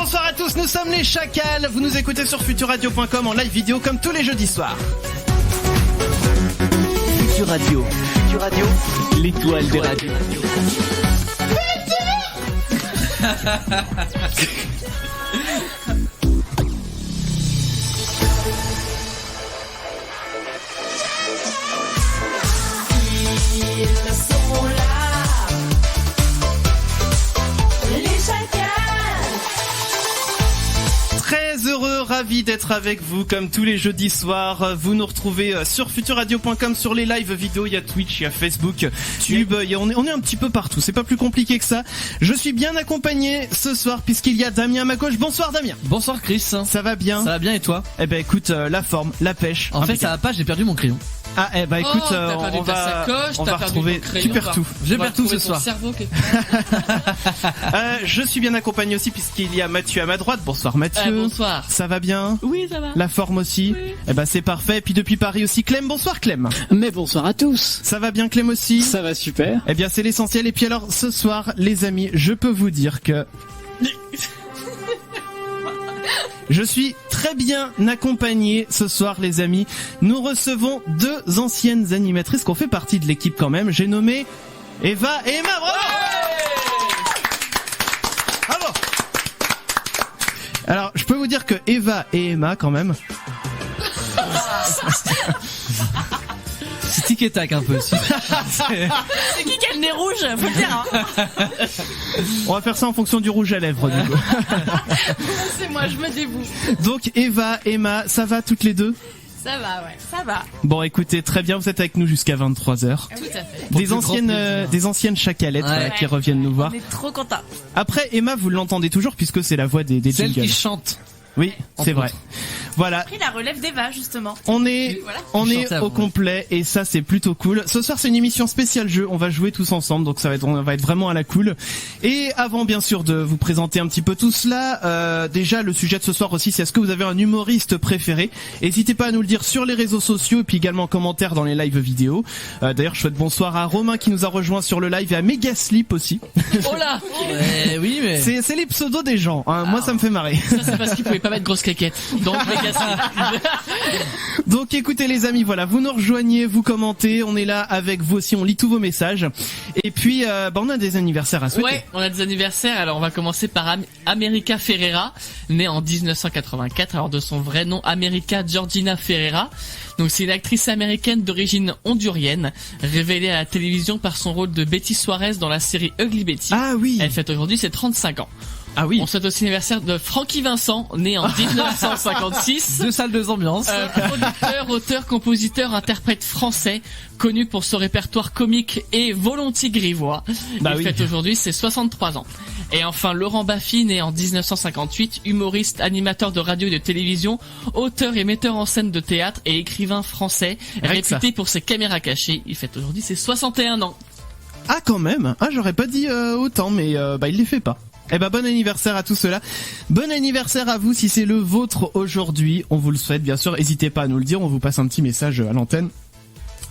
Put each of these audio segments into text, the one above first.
Bonsoir à tous, nous sommes les Chacals. Vous nous écoutez sur futurradio.com en live vidéo comme tous les jeudis soirs. Futur Radio, l'étoile des radios. Ils sont là, les Chacals. Très heureux, ravi d'être avec vous comme tous les jeudis soirs. Vous nous retrouvez sur futurradio.com, sur les lives vidéo, il y a Twitch, il y a Facebook, YouTube, on est un petit peu partout, c'est pas plus compliqué que ça. Je suis bien accompagné ce soir puisqu'il y a Damien à ma gauche. Bonsoir Damien. Bonsoir Chris. Ça va bien? Ça va bien et toi? Eh ben écoute, la forme, la pêche. En fait ça va pas, j'ai perdu mon crayon. Ah eh ben écoute, on va retrouver. Tu perds tout. Je perds tout ce soir. Je suis bien accompagné aussi puisqu'il y a Mathieu à ma droite. Bonsoir Mathieu. Bonsoir. Ça va bien? Oui, ça va. La forme aussi? Oui. Eh ben c'est parfait. Et puis depuis Paris aussi Clem. Bonsoir Clem. Mais bonsoir à tous. Ça va bien Clem aussi? Ça va super. Eh bien c'est l'essentiel. Et puis alors ce soir les amis, je peux vous dire que je suis très bien accompagné ce soir les amis. Nous recevons deux anciennes animatrices qui ont fait partie de l'équipe quand même. J'ai nommé Eva et Emma. Bravo. Bravo. Alors je peux vous dire que Eva et Emma quand même. C'est tic et tac un peu. C'est qui a le nez rouge? Faut le dire, hein. On va faire ça en fonction du rouge à lèvres du coup. C'est moi, je me dévoue. Donc Eva, Emma, ça va toutes les deux? Ça va, ouais, ça va. Bon écoutez, très bien, vous êtes avec nous jusqu'à 23h. Tout à fait. Des anciennes chacalettes qui reviennent nous voir. On est trop contents. Après Emma, vous l'entendez toujours puisque c'est la voix des Celle jingles. qui chante. Oui, c'est vrai. Voilà. Pris la relève d'Eva justement. On est au complet et ça c'est plutôt cool. Ce soir c'est une émission spéciale jeu, on va jouer tous ensemble donc on va être vraiment à la cool. Et avant bien sûr de vous présenter un petit peu tout cela, déjà le sujet de ce soir aussi c'est est-ce que vous avez un humoriste préféré? N'hésitez pas à nous le dire sur les réseaux sociaux et puis également en commentaire dans les lives vidéo. D'ailleurs je souhaite bonsoir à Romain qui nous a rejoint sur le live et à Megaslip aussi. Oh là. Oui mais c'est les pseudos des gens, hein. Moi ça me fait marrer. Ça c'est parce qu'il pouvait pas mettre grosse claquette. Donc Donc écoutez les amis, voilà, vous nous rejoignez, vous commentez, on est là avec vous aussi, on lit tous vos messages. Et puis on a des anniversaires à souhaiter. Ouais, on a des anniversaires. Alors on va commencer par America Ferrera, née en 1984. Alors de son vrai nom, America Georgina Ferrera. Donc c'est une actrice américaine d'origine hondurienne, révélée à la télévision par son rôle de Betty Suarez dans la série Ugly Betty. Ah oui. Elle fête aujourd'hui ses 35 ans. Ah oui. On souhaite aussi l'anniversaire de Francky Vincent, né en 1956. 2 salles, 2 ambiances. Producteur, auteur, compositeur, interprète français, connu pour son répertoire comique et volontiers grivois. Il fête aujourd'hui ses 63 ans. Et enfin Laurent Baffy, né en 1958, humoriste, animateur de radio et de télévision, auteur et metteur en scène de théâtre et écrivain français, réputé pour ses caméras cachées. Il fête aujourd'hui ses 61 ans. Ah quand même. Ah j'aurais pas dit autant mais il les fait pas. Eh ben bon anniversaire à tous ceux-là. Bon anniversaire à vous si c'est le vôtre aujourd'hui. On vous le souhaite bien sûr. N'hésitez pas à nous le dire. On vous passe un petit message à l'antenne.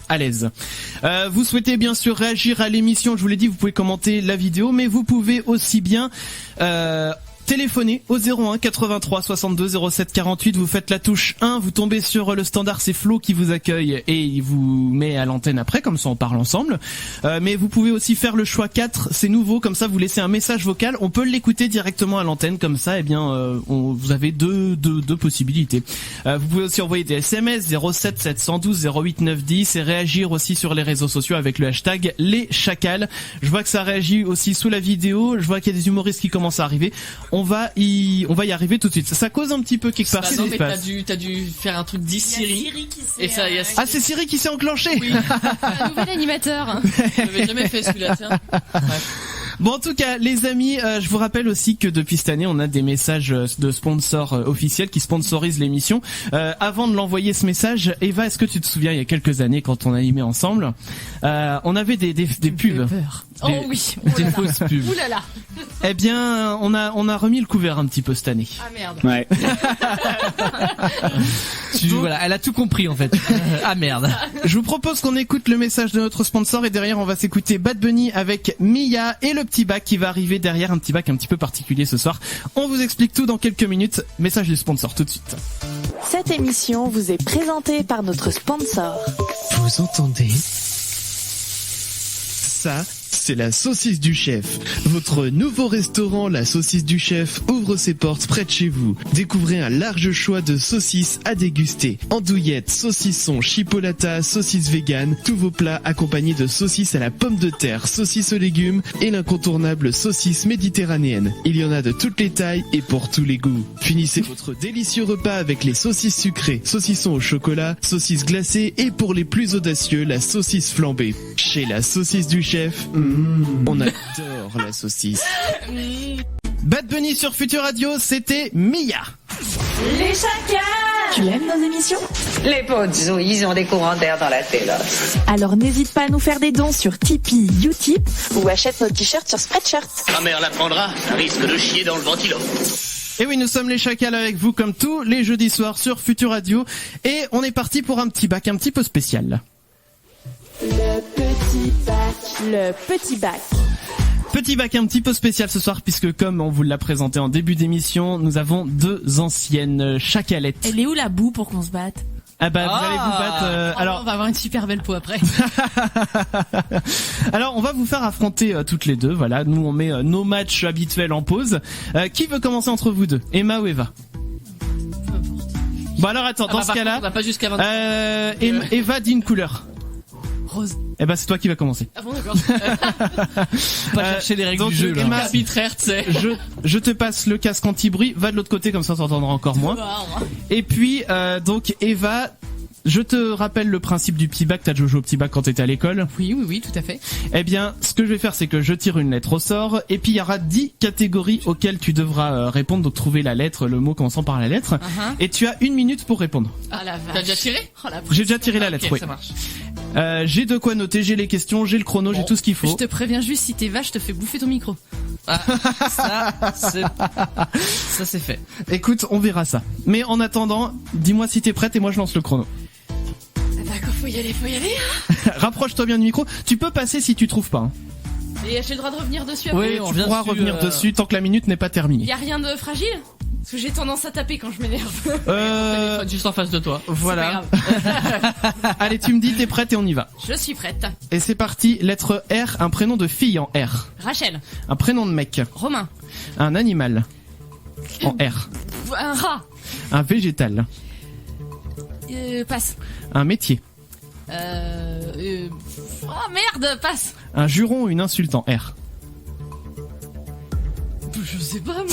À l'aise. Vous souhaitez bien sûr réagir à l'émission. Je vous l'ai dit, vous pouvez commenter la vidéo, mais vous pouvez aussi bien téléphonez au 01 83 62 07 48, vous faites la touche 1, vous tombez sur le standard, c'est Flo qui vous accueille et il vous met à l'antenne après, comme ça on parle ensemble. Mais vous pouvez aussi faire le choix 4, c'est nouveau, comme ça vous laissez un message vocal, on peut l'écouter directement à l'antenne, comme ça vous avez deux possibilités. Vous pouvez aussi envoyer des SMS 07 712 08 910 et réagir aussi sur les réseaux sociaux avec le hashtag les Chacals. Je vois que ça réagit aussi sous la vidéo, je vois qu'il y a des humoristes qui commencent à arriver. On va y arriver tout de suite. Ça cause un petit peu quelque part. Non, mais t'as dû faire un truc 10 Siri. Et ça, ah, c'est Siri qui s'est enclenché. Oui. Un nouvel animateur. Je l'avais jamais fait celui-là, tiens. Bon, en tout cas, les amis, je vous rappelle aussi que depuis cette année, on a des messages de sponsors officiels qui sponsorisent l'émission. Avant de l'envoyer ce message, Eva, est-ce que tu te souviens, il y a quelques années, quand on animait ensemble, on avait des pubs. Oh oui. Oh Des là là. fausses pubs. Ouh là là. Eh bien, on a remis le couvert un petit peu cette année. Ah merde. Ouais. Voilà, elle a tout compris en fait. Ah merde. Je vous propose qu'on écoute le message de notre sponsor et derrière on va s'écouter Bad Bunny avec Mia et le petit bac qui va arriver derrière, un petit bac un petit peu particulier ce soir. On vous explique tout dans quelques minutes. Message du sponsor tout de suite. Cette émission vous est présentée par notre sponsor. Vous entendez ? Ça, c'est la saucisse du chef. Votre nouveau restaurant, la saucisse du chef, ouvre ses portes près de chez vous. Découvrez un large choix de saucisses à déguster. Andouillettes, saucisson, chipolata, saucisses vegan, tous vos plats accompagnés de saucisses à la pomme de terre, saucisses aux légumes et l'incontournable saucisse méditerranéenne. Il y en a de toutes les tailles et pour tous les goûts. Finissez votre délicieux repas avec les saucisses sucrées, saucissons au chocolat, saucisses glacées et pour les plus audacieux, la saucisse flambée. Chez la saucisse du chef, on adore la saucisse. Bad Bunny sur Futur Radio, c'était Mia. Les chacals. Tu aimes nos émissions? Les potes, ils ont des courants d'air dans la tête. Alors n'hésite pas à nous faire des dons sur Tipeee, Utip ou achète nos t-shirts sur Spreadshirt. Ta mère l'apprendra, ça risque de chier dans le ventilo. Et oui, nous sommes les chacals avec vous comme tous les jeudis soirs sur Futur Radio et on est parti pour un petit bac un petit peu spécial. Le petit bac. Le petit bac. Petit bac un petit peu spécial ce soir puisque comme on vous l'a présenté en début d'émission, nous avons deux anciennes chacalettes. Elle est où la boue pour qu'on se batte? Ah bah vous allez vous battre. Alors on va avoir une super belle peau après. Alors on va vous faire affronter toutes les deux. Voilà, nous on met nos matchs habituels en pause. Qui veut commencer entre vous deux, Emma ou Eva? Bon alors attends, dans ce cas-là, on va pas jusqu'à 20. Eva dit une couleur. Rose. Eh ben c'est toi qui vas commencer. Ah bon d'accord. Pas chercher les règles donc, du jeu là. Emma, Arbitraire, tu sais. je te passe le casque anti-bruit. Va de l'autre côté comme ça t'entendras encore moins. Et puis donc Eva, je te rappelle le principe du petit bac. T'as déjà joué au petit bac quand t'étais à l'école. Oui, tout à fait. Eh bien, ce que je vais faire, c'est que je tire une lettre au sort, et puis il y aura 10 catégories auxquelles tu devras répondre. Donc trouver la lettre, le mot commençant par la lettre, et tu as 1 minute pour répondre. Ah la vache. T'as déjà tiré? Oh, la J'ai déjà tiré la lettre, Ok, oui. ça marche. J'ai de quoi noter, j'ai les questions, j'ai le chrono, j'ai tout ce qu'il faut. Je te préviens juste, si t'es vache, je te fais bouffer ton micro. Ça c'est fait. Écoute, on verra ça. Mais en attendant, dis-moi si t'es prête et moi je lance le chrono. D'accord, faut y aller. Rapproche-toi bien du micro. Tu peux passer si tu trouves pas. Hein. Et j'ai le droit de revenir dessus après. Oui, on Tu revient pourras dessus, revenir dessus tant que la minute n'est pas terminée. Y a rien de fragile? Parce que j'ai tendance à taper quand je m'énerve. Téléphone juste en face de toi. Voilà. C'est pas grave. Allez, tu me dis, t'es prête et on y va. Je suis prête. Et c'est parti, lettre R, un prénom de fille en R. Rachel. Un prénom de mec. Romain. Un animal en R. Un rat. Un végétal. Passe. Un métier. Oh merde, passe. Un juron ou une insulte en R. Je sais pas moi.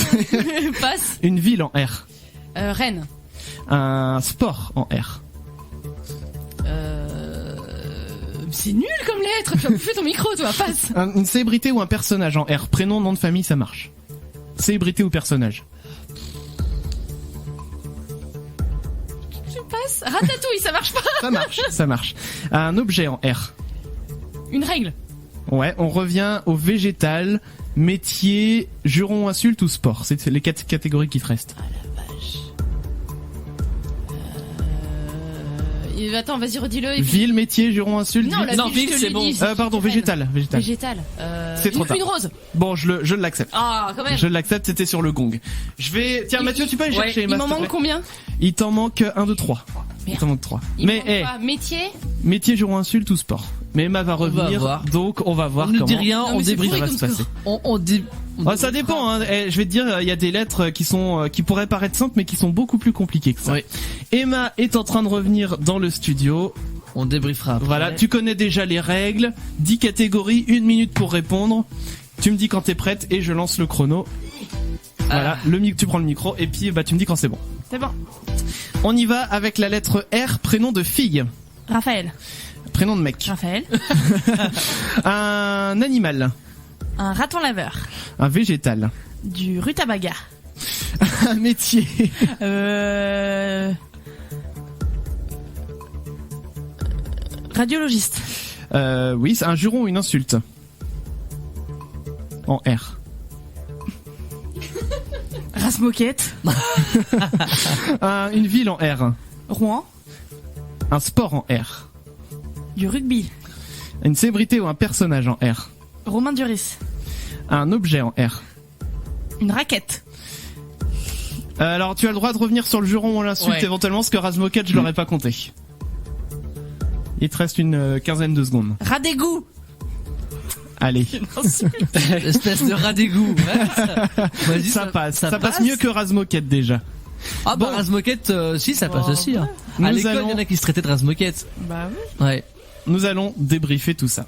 Passe. Une ville en R. Rennes. Un sport en R. C'est nul comme lettre. Tu vas bouffer ton micro, toi. Passe. Une célébrité ou un personnage en R. Prénom, nom de famille, ça marche. Célébrité ou personnage. Passe. Ratatouille, ça marche pas. Ça marche, ça marche. Un objet en R. Une règle. Ouais, on revient au végétal, métier, juron, insulte ou sport. C'est les 4 catégories qui te restent. Ah la vache. Attends, vas-y, redis-le. Et puis... Ville, métier, juron, insulte. Non, la ville, ville, je te c'est l'ai bon. dit, Pardon, végétal. Végétal. C'est trop tard. Une rose. Bon, je l'accepte. Ah, quand même. Je l'accepte, c'était sur le gong. Je vais... Tiens, Mathieu, tu peux aller chercher Emma, Il m'en s'il te manque plaît. combien? Il t'en manque 1, 2, 3. Il Merde. t'en manque 3. Il Mais, manque quoi? Métier. métier, juron, insulte ou sport. Mais Emma va revenir, voir. donc on va voir On ne comment dit rien, Non, on mais c'est débriefe. ça va pourri se comme passer. On dit. Oh, ça dépend, hein. Je vais te dire, il y a des lettres qui sont, qui pourraient paraître simples, mais qui sont beaucoup plus compliquées que ça. Oui. Emma est en train de revenir dans le studio. On débriefera après. Voilà, tu connais déjà les règles. 10 catégories, 1 minute pour répondre. Tu me dis quand t'es prête et je lance le chrono. Voilà, tu prends le micro et puis bah tu me dis quand c'est bon. C'est bon. On y va avec la lettre R, prénom de fille. Raphaël. Prénom de mec. Raphaël. Un animal. Un raton laveur. Un végétal. Du rutabaga. Un métier. Radiologiste. Oui, c'est un juron ou une insulte. en R. Razmoquette. Une ville en R. Rouen. Un sport en R. Du rugby. Une célébrité ou un personnage en R. Romain Duris. Un objet en R. Une raquette. Alors tu as le droit de revenir sur le juron ou l'insulte éventuellement, parce que Razmoquette je l'aurais pas compté. Il te reste une quinzaine de secondes. Rat d'égout. Allez. Espèce de rat d'égout. Ouais, ça passe. Ça passe mieux que Razmoquette déjà. Ah bah Razmoquette, si ça passe aussi. Hein. À l'école, il y en a qui se traitaient de Razmoquette. Bah oui. Ouais. Nous allons débriefer tout ça.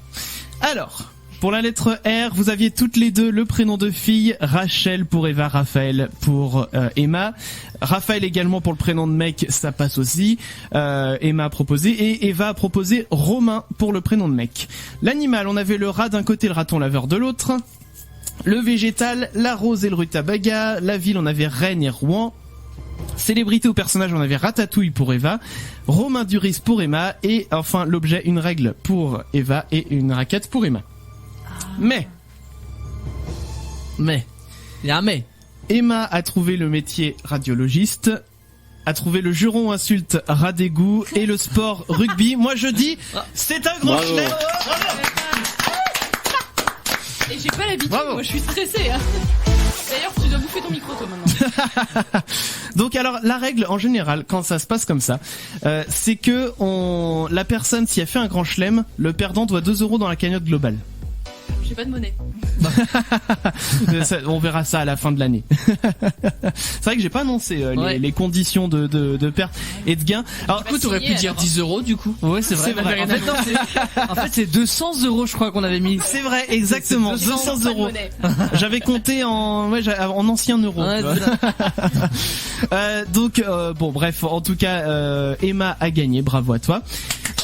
Alors, pour la lettre R, vous aviez toutes les deux le prénom de fille, Rachel pour Eva, Raphaël pour Emma. Raphaël également pour le prénom de mec, ça passe aussi. Emma a proposé et Eva a proposé Romain pour le prénom de mec. L'animal, on avait le rat d'un côté, le raton laveur de l'autre. Le végétal, la rose et le rutabaga. La ville, on avait Rennes et Rouen. Célébrité ou personnage, on avait Ratatouille pour Eva, Romain Duris pour Emma, et enfin l'objet, une règle pour Eva et une raquette pour Emma. Mais, il y a un mais. Emma a trouvé le métier radiologiste, a trouvé le juron insulte rat d'égout et le sport rugby. Moi je dis, c'est un grand chelem. Et j'ai pas l'habitude, moi je suis stressée. Hein. D'ailleurs, tu dois bouffer ton micro toi maintenant. Donc alors la règle en général quand ça se passe comme ça, c'est que la personne si elle fait un grand chelem, le perdant doit 2 € dans la cagnotte globale. J'ai pas de monnaie. On verra ça à la fin de l'année. C'est vrai que j'ai pas annoncé les conditions de perte et de gain. Alors du coup t'aurais pu dire 10 € du coup. Ouais c'est vrai. En fait c'est 200 € je crois qu'on avait mis. C'est vrai exactement 200 €. J'avais compté en anciens euros. Ouais, donc bon bref en tout cas Emma a gagné, bravo à toi.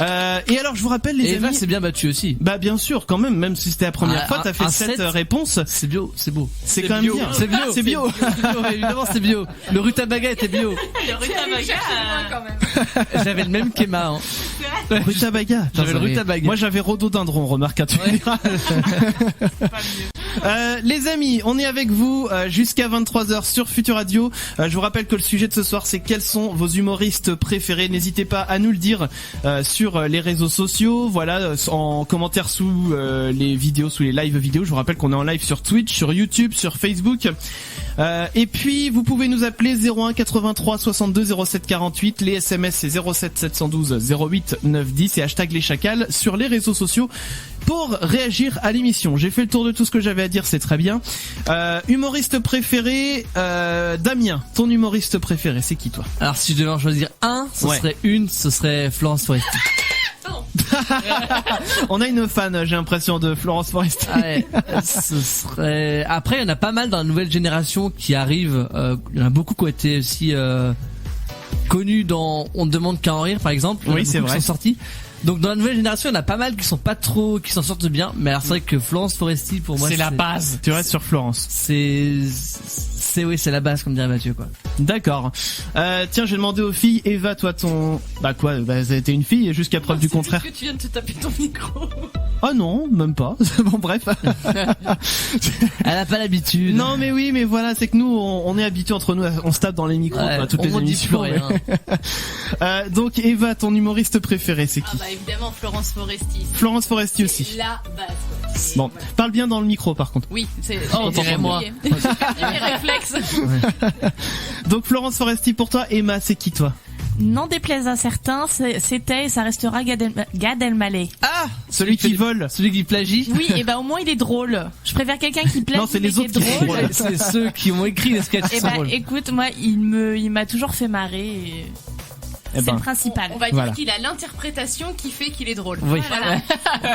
Et alors je vous rappelle les amis, Eva s'est bien battue aussi. Bah bien sûr quand même si c'était la première fois t'as fait 7 réponses. C'est bio, c'est beau. C'est quand même bien. C'est bio. C'est bio. Évidemment c'est bio. Le rutabaga était bio. Le rutabaga quand même. J'avais le même qu'Emma. Hein. Rutabaga. J'avais le rutabaga. Moi j'avais rhododendron, remarque à tu diras. Les amis, on est avec vous jusqu'à 23h sur Futur Radio. Je vous rappelle que le sujet de ce soir c'est quels sont vos humoristes préférés. N'hésitez pas à nous le dire sur les réseaux sociaux, voilà, en commentaire sous les vidéos, sous les live vidéos. Je vous rappelle qu'on est en live sur Twitch, sur YouTube, sur Facebook. Et puis vous pouvez nous appeler 01 83 62 07 48. Les SMS c'est 07 712 08 910 et hashtag les chacals sur les réseaux sociaux pour réagir à l'émission. J'ai fait le tour de tout ce que j'avais à dire, c'est très bien. Humoriste préféré, Damien, ton humoriste préféré, c'est qui toi? Alors si je devais en choisir un, ce serait Florence Foresti. On a une fan, j'ai l'impression, de Florence Foresti. Ouais, ce serait. Après, il y en a pas mal dans la nouvelle génération qui arrivent. Il y en a beaucoup qui ont été aussi connus dans On ne demande qu'à en rire, par exemple. Oui, c'est vrai. Qui sont sortis. Donc dans la nouvelle génération, il y en a pas mal qui s'en sortent bien. Mais alors c'est vrai que Florence Foresti, pour moi, c'est la base. Tu restes sur Florence. C'est la base, comme dirait Mathieu, quoi. D'accord. Tiens, j'ai demandé aux filles. Eva, toi, ça a été une fille jusqu'à preuve du contraire. Est-ce que tu viens de te taper ton micro? Ah non, même pas. Bon, bref. Elle a pas l'habitude. Non, mais oui, mais voilà, c'est que nous, on est habitués entre nous, on se tape dans les micros, toutes les émissions. Donc, Eva, ton humoriste préféré, c'est qui? Ah bah évidemment, Florence Foresti. Florence Foresti aussi. La base. Bon, parle bien dans le micro, par contre. Oui, c'est. Oh, dirais-moi. J'ai perdu mes réflexes. Donc, Florence Foresti pour toi. Emma, c'est qui toi? N'en déplaise à certains, c'était et ça restera Gad Elmaleh. Ah, celui qui vole, celui qui plagie. Oui, et bah au moins il est drôle. Je préfère quelqu'un qui plagie. Non, c'est les autres qui sont drôles. C'est ceux qui ont écrit les sketchs. Et bah écoute, moi il m'a toujours fait marrer. Et... c'est le principal. On va dire qu'il a l'interprétation qui fait qu'il est drôle. Oui. Voilà.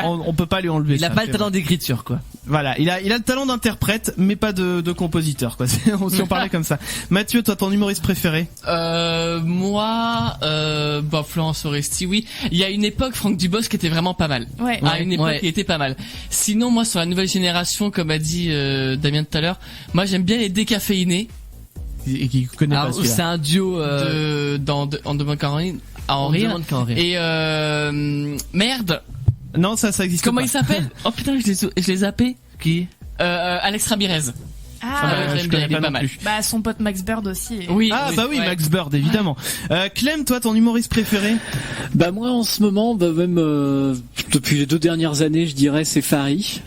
on peut pas lui enlever. Il a pas le talent d'écriture, quoi. Voilà, il a le talent d'interprète, mais pas de compositeur, quoi. Si on parlait comme ça. Mathieu, toi, ton humoriste préféré? Moi, Florence Foresti, oui. Il y a une époque, Franck Dubosc qui était vraiment pas mal. Ouais. À une époque, il était pas mal. Sinon, moi, sur la nouvelle génération, comme a dit Damien tout à l'heure, moi, j'aime bien les décaféinés. Et qui connaît pas celui-là. C'est un duo On demande qu'à en rire. Et merde. Non, ça existe Comment pas. il s'appelle? Oh putain, je l'ai zappé. Qui? Alex Ramirez. Je connais pas non plus. Bah son pote Max Bird aussi. Oui. Oui, Max Bird évidemment. Clem, toi ton humoriste préféré? Bah moi en ce moment, même depuis les 2 dernières années, je dirais c'est Fari.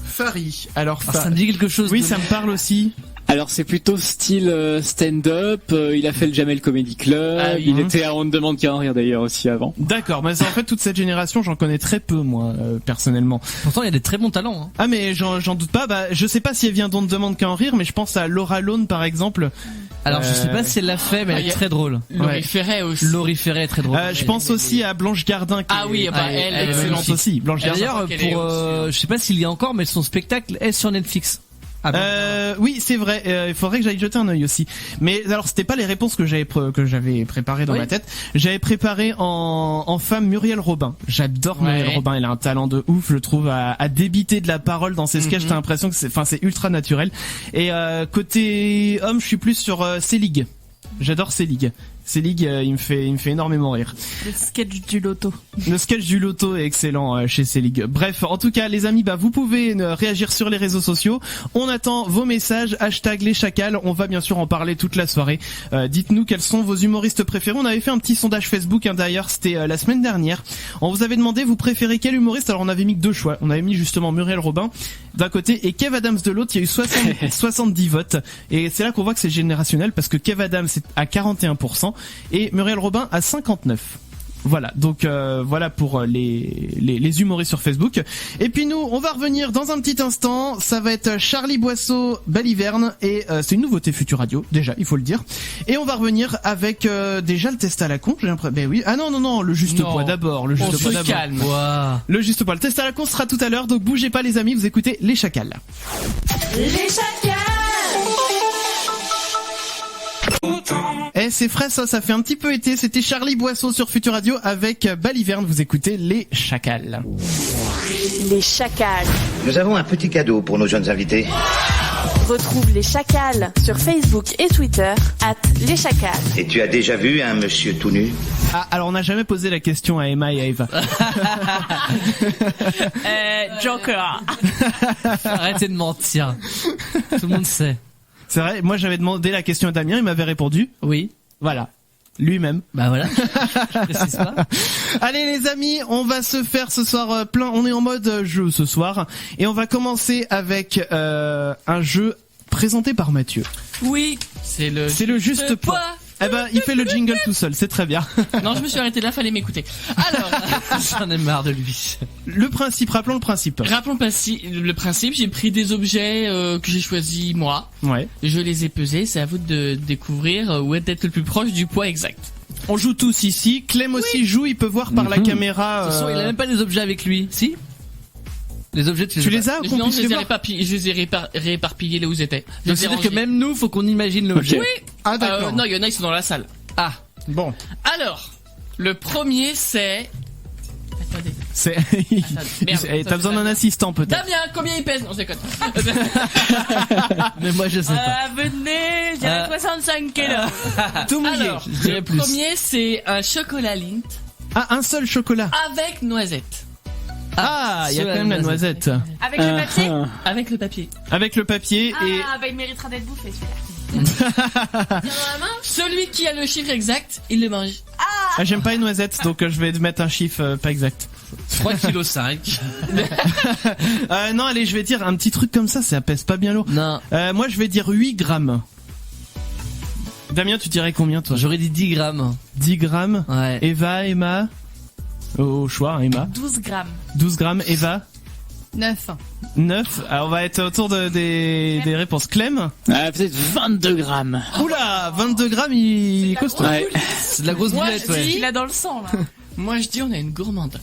Fari. Alors ça me dit quelque chose. Oui, ça me parle aussi. Alors c'est plutôt style stand-up, il a fait le Jamel Comedy Club, il était à On ne demande qu'à en rire d'ailleurs aussi avant. D'accord, mais en fait toute cette génération j'en connais très peu moi personnellement. Pourtant il y a des très bons talents. Hein. Ah mais j'en doute pas, je sais pas si elle vient d'On ne demande qu'à en rire, mais je pense à Laura Lone par exemple. Alors je sais pas si elle l'a fait, mais elle est très drôle. Laurie Ferret aussi. Laurie Ferret est très drôle. Je pense aussi à Blanche Gardin qui elle est excellente aussi. Blanche Gardin. D'ailleurs je sais pas s'il y a encore, mais son spectacle est sur Netflix. Oui, c'est vrai. Il faudrait que j'aille jeter un œil aussi. Mais alors, c'était pas les réponses que j'avais préparées dans ma tête. J'avais préparé en femme Muriel Robin. J'adore Muriel Robin. Elle a un talent de ouf, je trouve, à débiter de la parole dans ses sketchs. T'as l'impression que c'est ultra naturel. Et côté homme, je suis plus sur Selig. J'adore Selig. Selig, il me fait énormément rire. Le sketch du loto. Le sketch du loto est excellent chez Selig. Bref, en tout cas, les amis, vous pouvez réagir sur les réseaux sociaux. On attend vos messages, #les chacals. On va bien sûr en parler toute la soirée. Dites-nous quels sont vos humoristes préférés. On avait fait un petit sondage Facebook, d'ailleurs, c'était la semaine dernière. On vous avait demandé, vous préférez quel humoriste? Alors on avait mis que 2 choix. On avait mis justement Muriel Robin d'un côté et Kev Adams de l'autre. Il y a eu 70 votes. Et c'est là qu'on voit que c'est générationnel parce que Kev Adams est à 41%. Et Muriel Robin à 59. Voilà, donc voilà pour les humoristes sur Facebook. Et puis nous, on va revenir dans un petit instant. Ça va être Charlie Boisseau, Baliverne, et c'est une nouveauté Futur Radio, déjà, il faut le dire. Et on va revenir avec déjà le test à la con. J'ai l'impression. Ben oui. Ah non, le juste poids d'abord. Le juste poids d'abord. Calme. Wow. Le juste poids. Le test à la con sera tout à l'heure. Donc bougez pas les amis, vous écoutez les chacals. Les chacals. C'est frais ça fait un petit peu été. C'était Charlie Boisseau sur Futur Radio avec Baliverne. Vous écoutez les chacals. Les chacals. Nous avons un petit cadeau pour nos jeunes invités. Retrouve les chacals sur Facebook et Twitter @les chacals. Et tu as déjà vu un monsieur tout nu? Alors on n'a jamais posé la question à Emma et à Eva. Joker. Arrêtez de mentir. Tout le monde sait. C'est vrai, moi j'avais demandé la question à Damien, il m'avait répondu. Oui. Voilà. Lui-même. Bah voilà. Je précise pas. Allez les amis, on va se faire ce soir on est en mode jeu ce soir. Et on va commencer avec un jeu présenté par Mathieu. Oui. C'est le juste poids. Il fait le jingle tout seul, c'est très bien. Non, je me suis arrêté là, fallait m'écouter. Alors, j'en ai marre de lui. Rappelons le principe. Le principe, j'ai pris des objets que j'ai choisis moi. Ouais. Je les ai pesés, c'est à vous de découvrir où est le plus proche du poids exact. On joue tous ici, Clem aussi joue, il peut voir par la caméra. De toute façon, il a même pas des objets avec lui, si? Les objets, tu les as? Non, je les ai rééparpillés là où ils étaient. Donc c'est-à-dire que même nous, faut qu'on imagine l'objet. Oui. Ah d'accord. Non, il y en a, ils sont dans la salle. Ah, bon. Alors, le premier c'est... Attendez. T'as besoin d'un assistant peut-être. Damien, combien il pèse? Non, je déconne. Mais moi je sais pas. Venez, j'ai 65 kilos. Tout mouillé. Alors, le premier c'est un chocolat Lindt. Ah, un seul chocolat. Avec noisette. Ah, il y a quand même la noisette. Avec le papier? Avec le papier. Avec le papier et... il méritera d'être bouffé celui-là. Celui qui a le chiffre exact, il le mange. Ah, j'aime pas les noisettes, donc je vais mettre un chiffre pas exact. 3,5 kg. Non, allez, je vais dire un petit truc comme ça pèse pas bien lourd. Non. Moi, je vais dire 8 grammes. Damien, tu dirais combien, toi? J'aurais dit 10 grammes. 10 grammes? Ouais. Eva, Emma? Au choix, Emma. 12 grammes. 12 grammes, Eva? 9. 9. Alors, on va être autour des réponses. Clem? Peut-être 22 grammes. Oula, 22 grammes, il est costaud. Ouais. C'est de la grosse boulette, ouais. Il a dans le sang, là. Moi, je dis, on a une gourmande.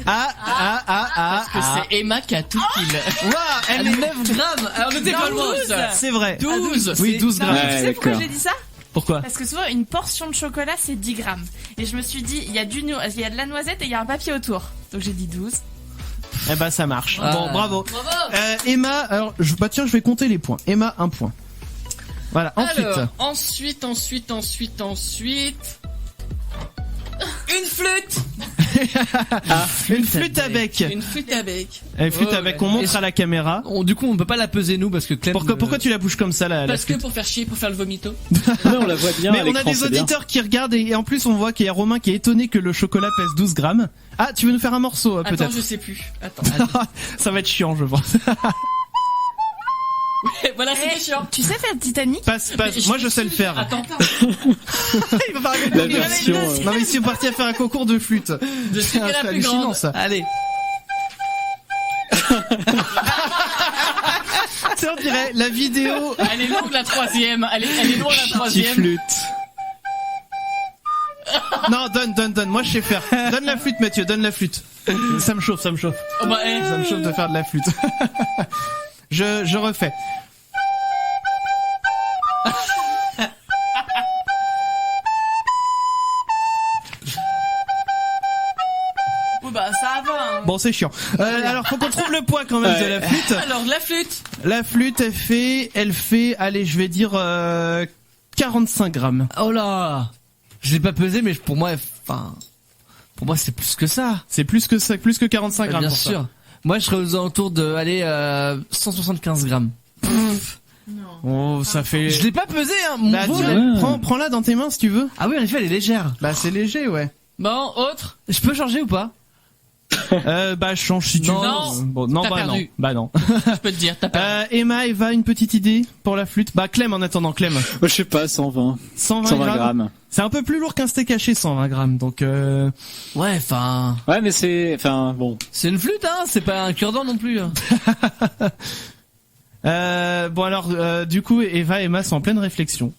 Parce que c'est Emma qui a tout pile. Waouh, elle est 9 grammes. Alors, on était pas loin. C'est vrai. 12. Oui, 12 grammes. Tu sais pourquoi j'ai dit ça? Pourquoi? Parce que souvent, une portion de chocolat, c'est 10 grammes. Et je me suis dit, il y a de la noisette et il y a un papier autour. Donc j'ai dit 12. Eh ben, ça marche. Bon, bravo. Emma, alors, je vais compter les points. Emma, 1 point. Voilà, ensuite. Ensuite. Une flûte. Une flûte à bec. Une flûte à bec. Une flûte à bec, on montre à la caméra. Du coup, on peut pas la peser nous parce que Clem. Pourquoi tu la bouges comme ça là? Parce que pour faire chier, pour faire le vomito. Non, on la voit bien. Mais on a des auditeurs qui regardent et en plus on voit qu'il y a Romain qui est étonné que le chocolat pèse 12 grammes. Ah, tu veux nous faire un morceau peut-être? Attends, je sais plus. Attends. Ça va être chiant, je pense. Voilà, c'est chiant. Tu sais faire Titanic? Passe. Moi, je sais le faire. Attends. Il va pas arriver. La version. Non, mais ils sont partis à faire un concours de flûte. Je suis la plus grande. Ça. Allez. C'est on dirait la vidéo. Elle est longue la troisième. Elle est longue la troisième. Flûte. Non, donne. Moi, je sais faire. Donne la flûte, Mathieu. Donne la flûte. Ça me chauffe. Oh bah, Ça me chauffe de faire de la flûte. Je refais. Bah ça va. Bon, c'est chiant. Alors, faut qu'on trouve le poids quand même de la flûte. Alors, la flûte. La flûte, elle fait, allez, je vais dire 45 grammes. Oh là. Je l'ai pas pesé, mais pour moi, c'est plus que ça. C'est plus que ça, plus que 45 grammes. Bien pour sûr. Ça. Moi, je serais aux alentours de, 175 grammes. Oh, ça fait. Je l'ai pas pesé, hein. Mon Bah, prends-la dans tes mains si tu veux. Ah oui, en effet, elle est légère. Bah, c'est léger, ouais. Bon, autre. Je peux changer ou pas? Bah, change si tu veux. Bon, non, T'as bah perdu. non. Bah non. Je peux te dire, t'as perdu. Emma, Eva, une petite idée pour la flûte? Bah, Clem en attendant, Clem. Je sais pas, 120 grammes. C'est un peu plus lourd qu'un steak haché, 120 grammes, donc Ouais, Ouais, mais bon. C'est une flûte, hein. C'est pas un cure-dent non plus. Bon alors, du coup, Eva et Emma sont en pleine réflexion.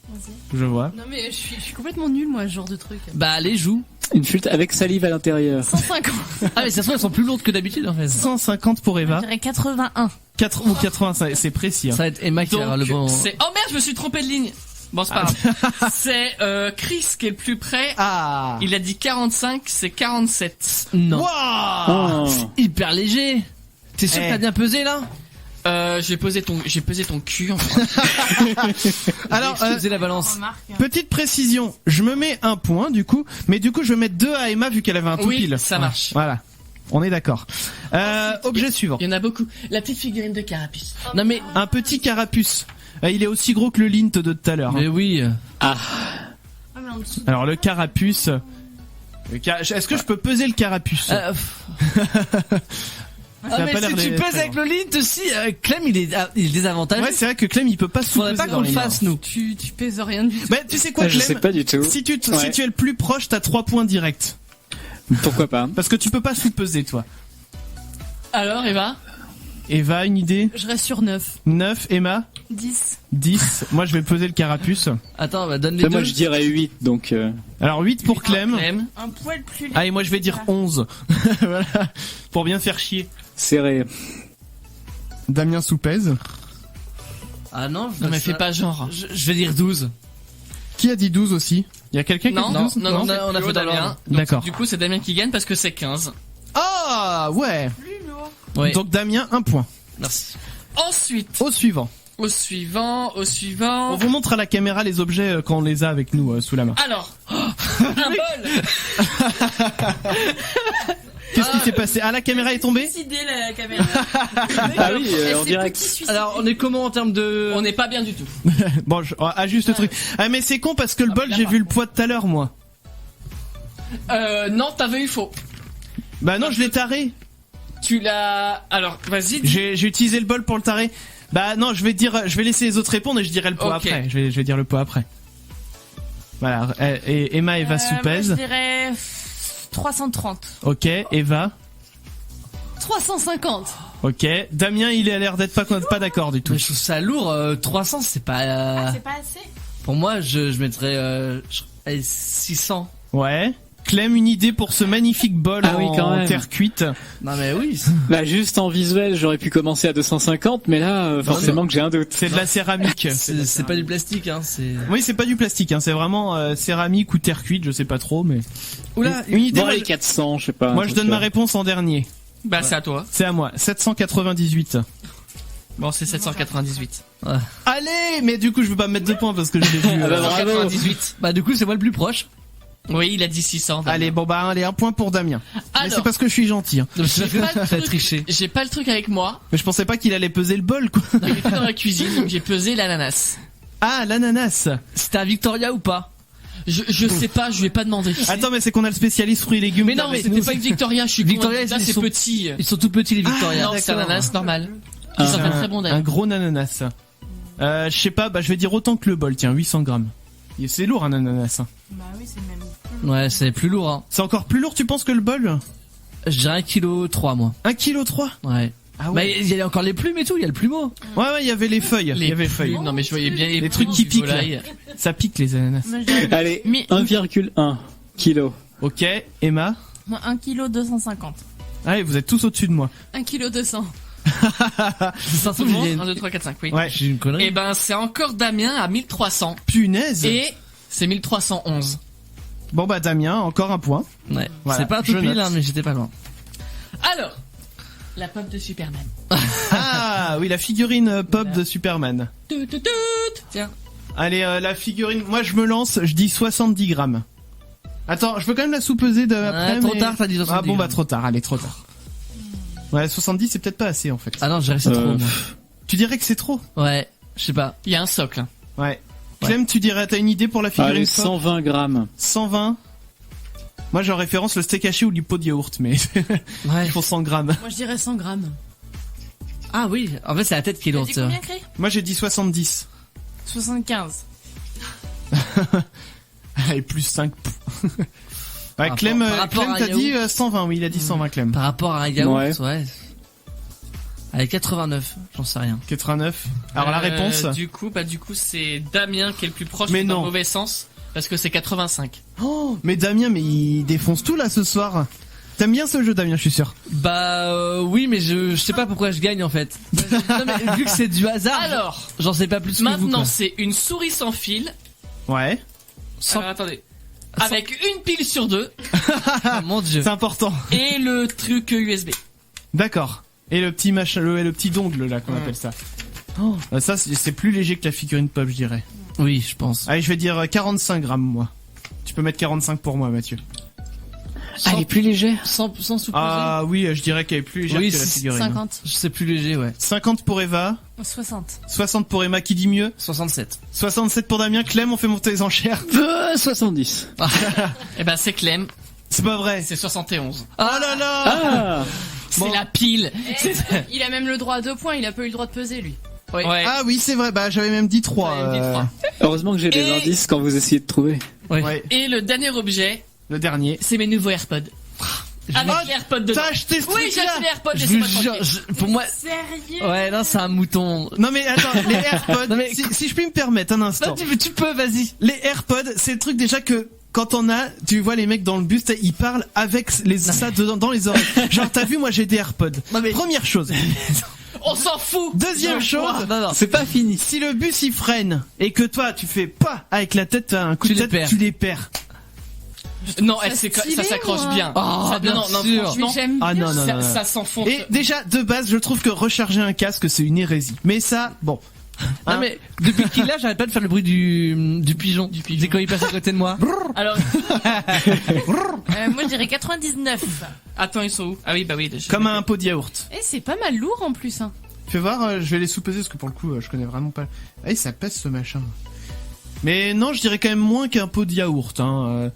Je vois. Non mais je suis complètement nulle moi, ce genre de truc. Bah, allez, joue. Une flûte avec salive à l'intérieur. 150. Ah, mais ça se trouve, elles sont plus lourdes que d'habitude, en fait. 150 pour Eva. Je dirais 81. 4 ou 85, c'est précis. Hein. Ça va être Emma qui aura le bon. Oh merde, je me suis trompé de ligne. Bon, c'est pas grave. C'est Chris qui est le plus près. Ah. Il a dit 45, c'est 47. Non. Wow. C'est hyper léger. T'es sûr que t'as bien pesé, là? J'ai pesé ton cul, en fait. Alors, faisais la balance. Petite précision, je me mets un point du coup, mais du coup je vais mettre 2 à Emma vu qu'elle avait un tout pile. Ça marche. Voilà, on est d'accord. Objet suivant. Il y en a beaucoup. La petite figurine de Carapuce. Non mais un petit carapuce. Il est aussi gros que le lint de tout à l'heure. Mais oui. Alors le carapuce. Est-ce que je peux peser le carapuce? Mais si tu pèses avec le lint aussi, Clem il est désavantagé. Ouais, c'est vrai que Clem il peut pas se Faudrait pas qu'on le fasse nous. Tu pèses rien du tout. Bah tu sais quoi, Clem? Je sais pas du tout. Si tu es le plus proche, t'as 3 points directs. Pourquoi pas? Parce que tu peux pas sous-peser toi. Alors Eva? Eva, une idée? Je reste sur 9. 9, Emma? 10. Moi je vais peser le carapuce. Attends, bah donne les deux. Moi je dirais 8 donc. Alors 8 pour Clem. Un poil plus léger. Allez, moi je vais dire 11. Voilà. Pour bien faire chier. Serré. Damien sous-pèse. Ah non, mais fais pas genre. Je vais dire 12. Qui a dit 12 aussi? Il y a quelqu'un qui a dit 12? Non, on a fait Damien. D'accord. Du coup, c'est Damien qui gagne parce que c'est 15. Ah, ouais. Ouais. Donc Damien, 1 point. Merci. Ensuite. Au suivant. Au suivant. On vous montre à la caméra les objets quand on les a avec nous sous la main. Alors, un bol. Qu'est-ce qui s'est passé? Ah, la caméra est tombée? Décidé la caméra. Ah oui, en direct. Alors, on est comment en termes de... On n'est pas bien du tout. Bon, ajuste le truc. Ah, mais c'est con parce que le bol, j'ai vu le poids tout à l'heure, moi. Non, t'avais eu faux. Bah non, je l'ai taré. Tu l'as... Alors, vas-y. J'ai utilisé le bol pour le tarer. Bah non, je vais laisser les autres répondre et je dirai le poids après. Je vais dire le poids après. Voilà, et Emma, Eva sous-pèse. Moi, je dirais 330. Ok, Eva. 350. Ok, Damien, il a l'air d'être pas d'accord du tout. Mais je trouve ça lourd, 300 c'est pas... C'est pas assez? Pour moi, je mettrais 600. Ouais. Clem, une idée pour ce magnifique bol en terre cuite? Non mais oui. Bah juste en visuel, j'aurais pu commencer à 250, mais là, forcément que j'ai un doute. C'est de la céramique. C'est pas du plastique, hein. Oui, c'est pas du plastique, hein. C'est vraiment céramique ou terre cuite, je sais pas trop, mais. Oula, une idée. Bon, les 400, je sais pas. Moi, je donne ma réponse en dernier. Bah, c'est à toi. C'est à moi. 798. Bon, c'est 798. Ouais. Allez, mais du coup, je veux pas me mettre 2 points parce que je l'ai vu. 798. Bah, du coup, c'est moi le plus proche. Oui, il a dit 600. Damien. Allez, bon bah allez, un point pour Damien. Alors, mais c'est parce que je suis gentil. Hein. J'ai pas le truc avec moi. Mais je pensais pas qu'il allait peser le bol, quoi. Il était dans la cuisine, donc j'ai pesé l'ananas. Ah, l'ananas. C'était à Victoria ou pas? Je sais pas, je lui ai pas demandé. Attends, mais c'est qu'on a le spécialiste fruits et légumes. Mais non, mais c'était pas une Victoria, je suis Victoria, là, c'est petit. Ils sont tout petits, les Victoria. Non, c'est un ananas normal. Ça fait très bon d'ailleurs. Un gros ananas. Je sais pas, bah je vais dire autant que le bol, tiens, 800 grammes. C'est lourd un ananas. Bah oui, c'est même. Ouais, c'est plus lourd, hein. C'est encore plus lourd, tu penses, que le bol? Je dirais 1,3 kg, moi. 1,3 kg? Ouais. Ah ouais. Mais il y a encore les plumes et tout, il y a le plumeau. Ouais, il y avait les feuilles. Il y avait les feuilles. Non, mais je voyais bien les trucs qui piquent. Ça pique les ananas. Allez, 1,1 kg. Ok, Emma? Moi, 1,250 kg. Allez, vous êtes tous au-dessus de moi. 1,2 kg. C'est ça, 1, 2, 3, 4, 5, oui. Ouais, j'ai une connerie. Et ben, c'est encore Damien à 1300. Punaise! Et c'est 1311. Bon bah, Damien, encore un point. Ouais. Voilà, c'est pas tout pile, hein, mais j'étais pas loin. Alors, la pop de Superman. Ah, oui, la figurine pop de Superman. Tiens. Allez, la figurine, moi je me lance, je dis 70 grammes. Attends, je peux quand même la sous-peser après. Trop tard, t'as dit 70. Ah bon, bah trop tard, allez, trop tard. Ouais, 70 c'est peut-être pas assez en fait. Ah non, je dirais que c'est trop. Moi. Tu dirais que c'est trop? Ouais, je sais pas. Il y a un socle. Hein. Ouais. Clem, tu dirais, t'as une idée pour la figurine? Allez, 120 grammes. 120. Moi j'ai en référence le steak haché ou du pot de yaourt, mais ouais. Ils font 100 grammes. Moi je dirais 100 grammes. Ah oui, en fait c'est la tête qui est lourde. Combien, Cré? Moi j'ai dit 70. 75. Allez, plus 5. Ouais, Clem, t'as dit 120, oui, il a dit 120, Clem. Par rapport à un yaourt, ouais. Allez, 89, j'en sais rien. 89. Alors la réponse? Du coup, c'est Damien qui est le plus proche, mais dans le mauvais sens, parce que c'est 85. Oh, mais Damien, mais il défonce tout là ce soir. T'aimes bien ce jeu, Damien, je suis sûr. Bah oui, mais je sais pas pourquoi je gagne en fait. Non, mais vu que c'est du hasard, alors j'en sais pas plus que vous. Maintenant, c'est une souris sans fil. Ouais. Alors attendez. Avec une pile sur 2. Mon Dieu. C'est important. Et le truc USB. D'accord. Et le petit machin, le petit dongle là qu'on appelle ça. Oh. Ça c'est plus léger que la figurine pop, je dirais. Oui, je pense. Allez, je vais dire 45 grammes moi. Tu peux mettre 45 pour moi, Mathieu. Elle est plus légère. Sans sous-peser. Ah oui, je dirais qu'elle est plus légère que la figurine. 50. C'est plus léger, ouais. 50 pour Eva. 60. 60 pour Emma, qui dit mieux? 67. 67 pour Damien. Clem, on fait monter les enchères. 70. Eh ben c'est Clem. C'est pas vrai. C'est 71. Oh là là. Ah. C'est la pile. Il a même le droit à 2 points, il a pas eu le droit de peser lui. Ouais. Ah oui, c'est vrai, bah j'avais même dit 3. Heureusement que j'ai les indices quand vous essayez de trouver. Ouais. Et le dernier objet, le dernier, c'est mes nouveaux AirPods. Avec les AirPods dedans. T'as acheté ce Oui, j'ai acheté les AirPods, je vous jure, pour moi. Sérieux? Ouais, non, c'est un mouton. Non mais attends, les AirPods, non, mais... si je puis me permettre un instant. Non, tu peux, vas-y. Les AirPods, c'est le truc déjà que quand on a, tu vois les mecs dans le bus, ils parlent avec ça dans les oreilles. Genre t'as vu, moi j'ai des AirPods. Non, mais... Première chose. On s'en fout. Deuxième chose, non, c'est pas fini. Si le bus il freine et que toi tu fais pas avec la tête, un coup de tête, tu les perds. Non, ça s'accroche bien. Oh, ça, bien non, sûr. franchement, ah non, ça s'enfonce. Et déjà de base, je trouve que recharger un casque c'est une hérésie. Mais ça, bon. Non mais depuis qu'il l'a, j'arrête pas de faire le bruit du pigeon. Dès quand il passe à côté de moi. Alors, moi je dirais 99. Attends, ils sont où? Ah oui, bah oui. Comme un pot de yaourt. Et c'est pas mal lourd en plus. Hein. Fais voir, je vais les sous-peser parce que pour le coup, je connais vraiment pas. Ah, ça pèse ce machin. Mais non, je dirais quand même moins qu'un pot de yaourt. Hein.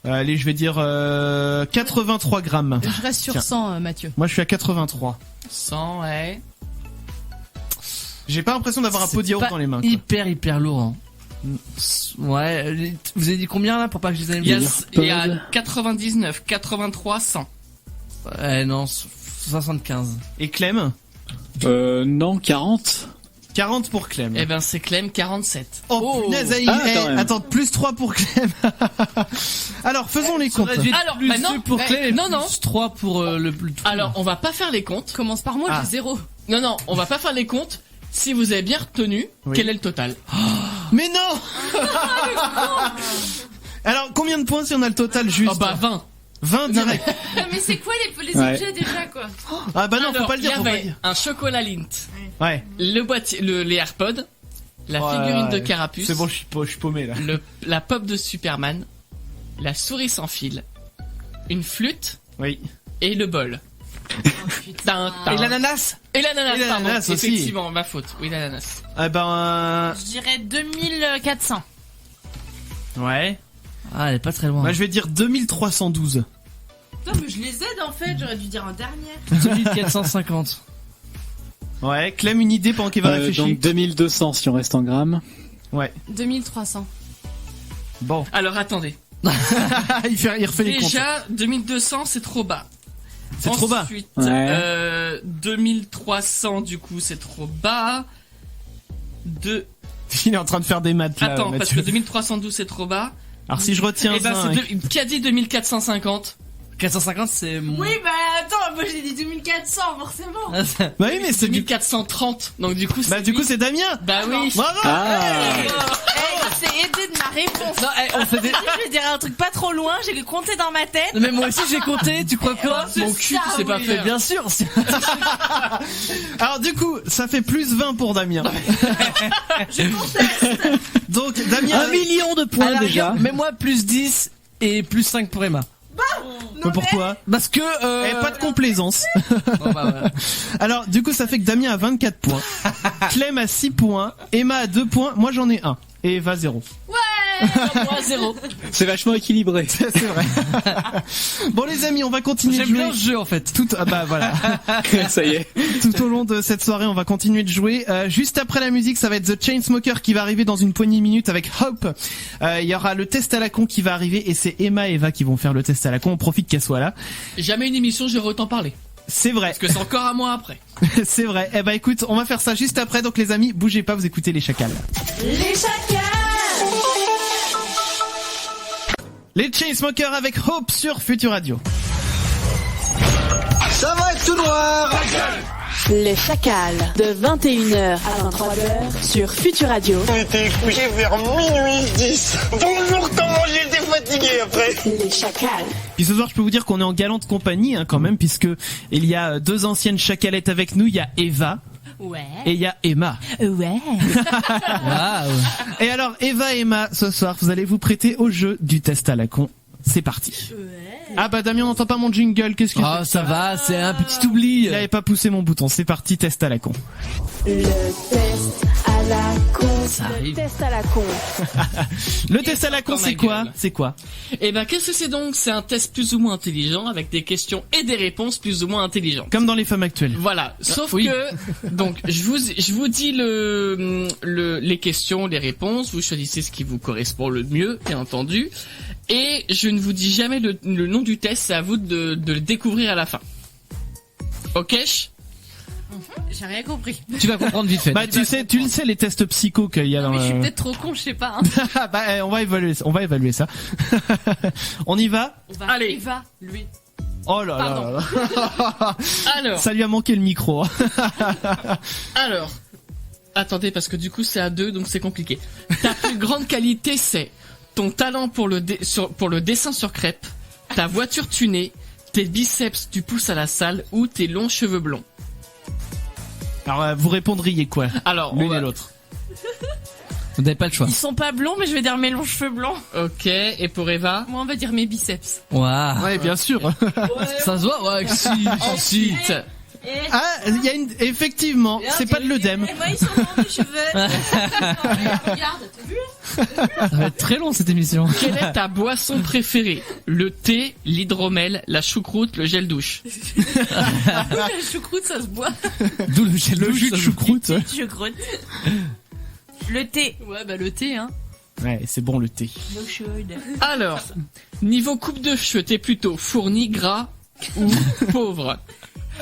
Allez, je vais dire 83 grammes. Je reste sur 100, Mathieu. Moi, je suis à 83. 100, ouais. J'ai pas l'impression d'avoir un pot de yaourt dans les mains. Quoi. Hyper lourd. Hein. Ouais. Vous avez dit combien là pour pas que je les aille? Il y a 99, 83, 100. Non, 75. Et Clem? Non, 40. 40 pour Clem. Eh ben c'est Clem 47. Oh punaise, attends, plus 3 pour Clem. Alors faisons les comptes. Alors plus non, pour Clem, non. Plus 3 pour le plus. Alors on va pas faire les comptes. Commence par moi, j'ai 0. Non, on va pas faire les comptes. Si vous avez bien retenu, quel est le total? Mais non. Alors combien de points si on a le total juste? Oh bah 20. 20 direct. Mais c'est quoi les objets déjà quoi? Ah bah non, faut pas le dire. Il y avait un chocolat Lindt. Ouais. Le boîtier, les AirPods, la figurine de Carapuce. C'est bon, je suis paumé là. La pop de Superman la souris sans fil, une flûte, oui, et le bol. Et l'ananas. Et l'ananas, aussi. Effectivement, ma faute. Oui, l'ananas. Je dirais 2400. Ouais. Ah, elle est pas très loin. Moi, je vais dire 2312. Non, mais je les aide en fait, j'aurais dû dire un dernier. 2450. Ouais, Clem, une idée pendant qu'il va réfléchir. Donc 2200 si on reste en grammes. Ouais. 2300. Bon. Alors attendez. il refait les comptes. Déjà, 2200, c'est trop bas. C'est trop bas. Ensuite, Ouais. 2300, du coup, c'est trop bas. Il est en train de faire des maths là. Attends, parce que 2312, c'est trop bas. Alors si je retiens Eh ben, qui a dit 2450? 450, c'est mon... Oui, bah attends, moi j'ai dit 2400, forcément. Bah oui, mais c'est 2430. Donc du coup, c'est... Bah du coup, c'est Damien. Bah oui. Bravo. Il s'est aidé de ma réponse. Non, on fait des... Je vais dire un truc pas trop loin, j'ai compté dans ma tête. Mais moi aussi j'ai compté, tu crois quoi? Mon cul, tu sais pas faire. Bien sûr. Alors du coup, ça fait plus 20 pour Damien. Je conteste. Donc Damien, 1 million de points déjà. Mets-moi plus 10 et plus 5 pour Emma. mais pourquoi? Parce que Pas de complaisance. Bon, bah, voilà. Alors du coup, ça fait que Damien a 24 points, Clem a 6 points, Emma a 2 points, moi j'en ai 1 et Eva 0. Ouais, moi 0. C'est vachement équilibré. C'est vrai. Bon les amis, on va continuer de J'aime jouer. bien ce jeu en fait. Bah voilà. Ça y est. Tout au long de cette soirée, on va continuer de jouer. Juste après la musique, ça va être The Chainsmokers qui va arriver dans une poignée de minutes avec Hope. Il y aura le test à la con qui va arriver et c'est Emma et Eva qui vont faire le test à la con. On profite qu'elle soit là. Jamais une émission, j'aurais autant parlé. C'est vrai. Parce que c'est encore à moi après. C'est vrai. Eh ben écoute, on va faire ça juste après. Donc les amis, bougez pas, vous écoutez les Chacals. Les Chacals. Les Chainsmokers avec Hope sur Future Radio. Ça va être tout noir. Les Chacals, de 21h à 23h sur Future Radio. J'ai été couché vers minuit 10. Bonjour, comment j'étais fatigué après. Les Chacals. Puis ce soir, je peux vous dire qu'on est en galante compagnie quand même, puisque il y a 2 anciennes chacalettes avec nous. Il y a Eva. Ouais. Et il y a Emma. Ouais. Waouh. Et alors, Eva et Emma, ce soir, vous allez vous prêter au jeu du test à la con. C'est parti. Ah bah Damien, on n'entend pas mon jingle, qu'est-ce que Oh, ça va, c'est un petit oubli. Il avait pas poussé mon bouton, c'est parti, test à la con. Le test à la con. Ça Le arrive. test à la con. Le test à la con, dans ma c'est quoi? gueule. C'est quoi? Et ben, qu'est-ce que c'est donc? C'est un test plus ou moins intelligent avec des questions et des réponses plus ou moins intelligentes. Comme dans les femmes actuelles. Voilà. Sauf oui. que, donc, je vous dis les questions, les réponses. Vous choisissez ce qui vous correspond le mieux, bien entendu. Et je ne vous dis jamais le nom du test, c'est à vous de le découvrir à la fin. Ok? J'ai rien compris. Tu vas comprendre vite fait. Bah tu le sais les tests psycho qu'il y a Non, dans mais je suis peut-être trop con, je sais pas. Hein. Bah on va évaluer ça. On y va? Allez. Eva, lui. Oh là là là. Alors. Ça lui a manqué le micro. Alors. Attendez, parce que du coup c'est à 2, donc c'est compliqué. Ta plus grande qualité, c'est ton talent pour le dessin sur crêpe, ta voiture tunée, tes biceps du pouce à la salle ou tes longs cheveux blonds. Alors vous répondriez quoi? Alors, l'une et l'autre. Vous n'avez pas le choix. Ils sont pas blonds, mais je vais dire mes longs cheveux blancs. Ok, et pour Eva? Moi, on va dire mes biceps. Waouh. Ouais, bien sûr. Ça se voit, ouais, si. Ensuite. Ah, il y a effectivement, c'est pas de l'œdème. Et moi, ils sont longs, mes cheveux. Regarde, t'as vu? Ça va être très long cette émission. Quelle est ta boisson préférée? Le thé, l'hydromel, la choucroute, le gel douche. La choucroute, ça se boit. D'où le gel Le jus de choucroute. Choucroute. Le thé. Ouais, bah le thé, hein. Ouais, c'est bon le thé. L'eau chaude. Alors, niveau coupe de cheveux, t'es plutôt fourni, gras ou pauvre?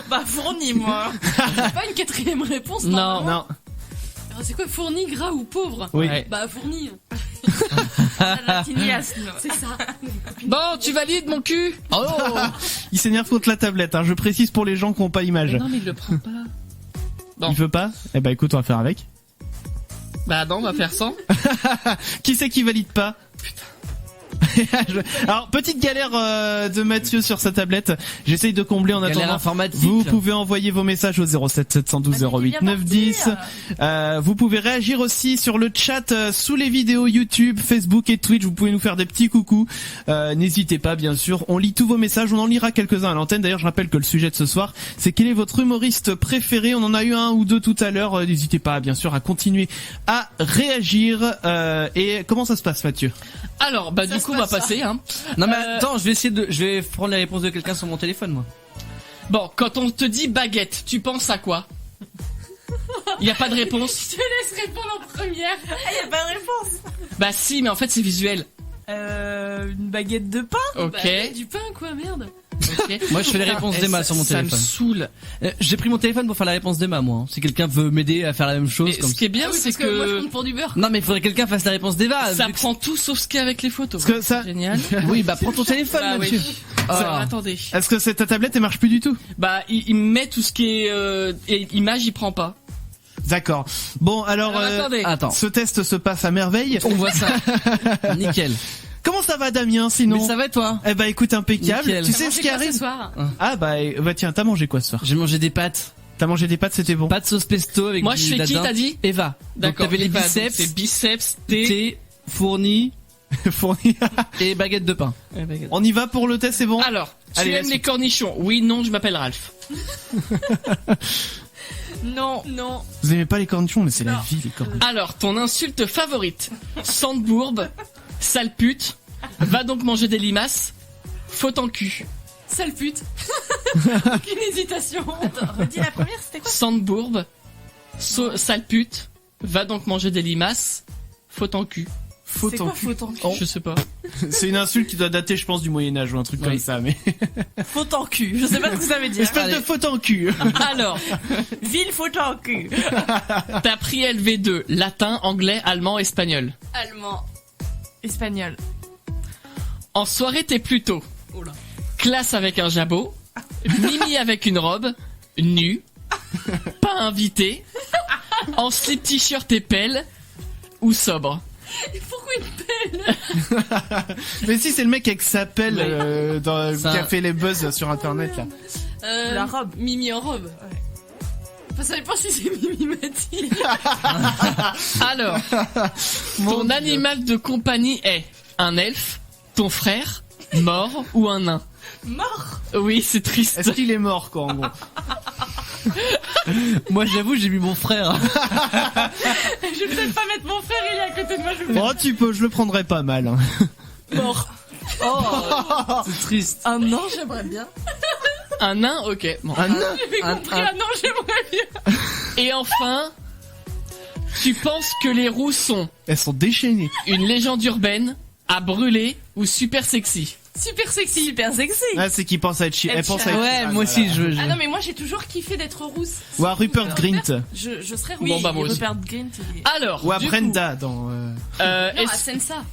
Bah, fourni, moi. C'est pas une quatrième réponse, non. Non. Alors, c'est quoi, fourni, gras ou pauvre? Oui. Ouais. Bah, fourni. C'est ça. Bon, tu valides mon cul? Oh. Il s'énerve contre la tablette, hein. Je précise pour les gens qui n'ont pas image. Non, mais il le prend pas. Bon. Il veut pas? Eh ben écoute, on va faire avec. Bah non, on va faire sans. Qui c'est qui valide pas? Alors, petite galère de Mathieu sur sa tablette. J'essaye de combler en Galère attendant. informatique. Vous pouvez envoyer vos messages au 07 712 08 910. Vous pouvez réagir aussi sur le chat sous les vidéos YouTube, Facebook et Twitch. Vous pouvez nous faire des petits coucous. N'hésitez pas, bien sûr. On lit tous vos messages. On en lira quelques-uns à l'antenne. D'ailleurs, je rappelle que le sujet de ce soir, c'est quel est votre humoriste préféré. On en a eu un ou deux tout à l'heure. N'hésitez pas, bien sûr, à continuer à réagir. Et comment ça se passe, Mathieu? Alors, bah du coup, on va passer. Hein. Non mais attends, je vais prendre les réponses de quelqu'un sur mon téléphone, moi. Bon, quand on te dit baguette, tu penses à quoi? Il y a pas de réponse. Je te laisse répondre en première. Il y a pas de réponse. Bah si, mais en fait c'est visuel. Une baguette de pain. Ok. Baguette du pain, quoi, merde. Okay. Moi je fais les réponses d'Emma sur mon téléphone. Ça me saoule. J'ai pris mon téléphone pour faire la réponse d'Emma, moi. Si quelqu'un veut m'aider à faire la même chose. Mais ce qui est bien, c'est que moi je compte pour du beurre. Non mais il faudrait que quelqu'un fasse la réponse d'Eva. Ça prend tout sauf ce qu'il y a avec les photos. Parce que ça... Génial. Oui, bah prends ton téléphone, bah, Mathieu. Oui. Attendez. Est-ce que ta tablette elle marche plus du tout? Bah il met tout ce qui est image, il prend pas. D'accord. Bon alors attends. Ce test se passe à merveille. On voit ça. Nickel. Comment ça va, Damien, sinon? Mais ça va, toi? Eh bah écoute, impeccable. Nickel. Tu sais ce qui arrive ce soir? Ah bah tiens, t'as mangé quoi ce soir? J'ai mangé des pâtes. T'as mangé des pâtes, c'était bon. Pâtes sauce pesto avec moi du je fais qui, t'as dit? Eva. D'accord. T'avais les Eva, biceps. C'est biceps, thé, fourni. Fourni. Et baguette de pain. On y va pour le test, c'est bon? Alors, allez, tu aimes les cornichons? Oui, non, je m'appelle Ralph. Non. Vous aimez pas les cornichons, mais c'est la vie, les cornichons. Alors, ton insulte favorite? Sandebourbe, sale pute, va donc manger des limaces, faute en cul. Sale pute. Aucune hésitation. Attends, redis la première, c'était quoi? Sandebourbe, sale pute, va donc manger des limaces, faute en cul. C'est quoi faute en cul? Je sais pas. C'est une insulte qui doit dater, je pense, du Moyen-Âge ou un truc comme ça, mais. Faute en cul. Je sais pas ce que ça veut dire. Espèce de faute en cul. Alors. Ville faute en cul. T'as pris LV2, latin, anglais, allemand, espagnol. Allemand. Espagnol. En soirée, t'es plutôt. Classe avec un jabot, mimi avec une robe, nu, pas invité, en slip t-shirt et pelle, ou sobre. Pourquoi une pelle? Mais si, c'est le mec avec sa pelle qui a fait les buzz sur internet là. La robe. Mimi en robe. Ouais. Enfin, ça dépend si c'est Mimi Mati. Alors, ton animal de compagnie est un elfe, ton frère, mort ou un nain? Mort? Oui, c'est triste. Est-ce qu'il est mort, quoi, en gros? Moi, j'avoue, j'ai mis mon frère. Je vais peut-être pas mettre mon frère, il est à côté de moi. Oh, tu peux, je le prendrais pas mal. Hein. Mort. Oh, c'est triste. Un nain, j'aimerais bien. Un nain, ok. Bon. Un nain? J'avais compris, un nain, j'aimerais bien. Et enfin, tu penses que les roues sont... Elles sont déchaînées. Une légende urbaine, à brûler ou super sexy? Super sexy. Super sexy. Ah, c'est qu'il pense à être Elle pense à être ouais, moi aussi, je. Ah non, mais moi j'ai toujours kiffé d'être rousse. Ou à Rupert Grint. Je serais rousse. Bon, bah, moi aussi. Rupert Grint. Alors. Ou à Brenda dans. Non, à Sensa.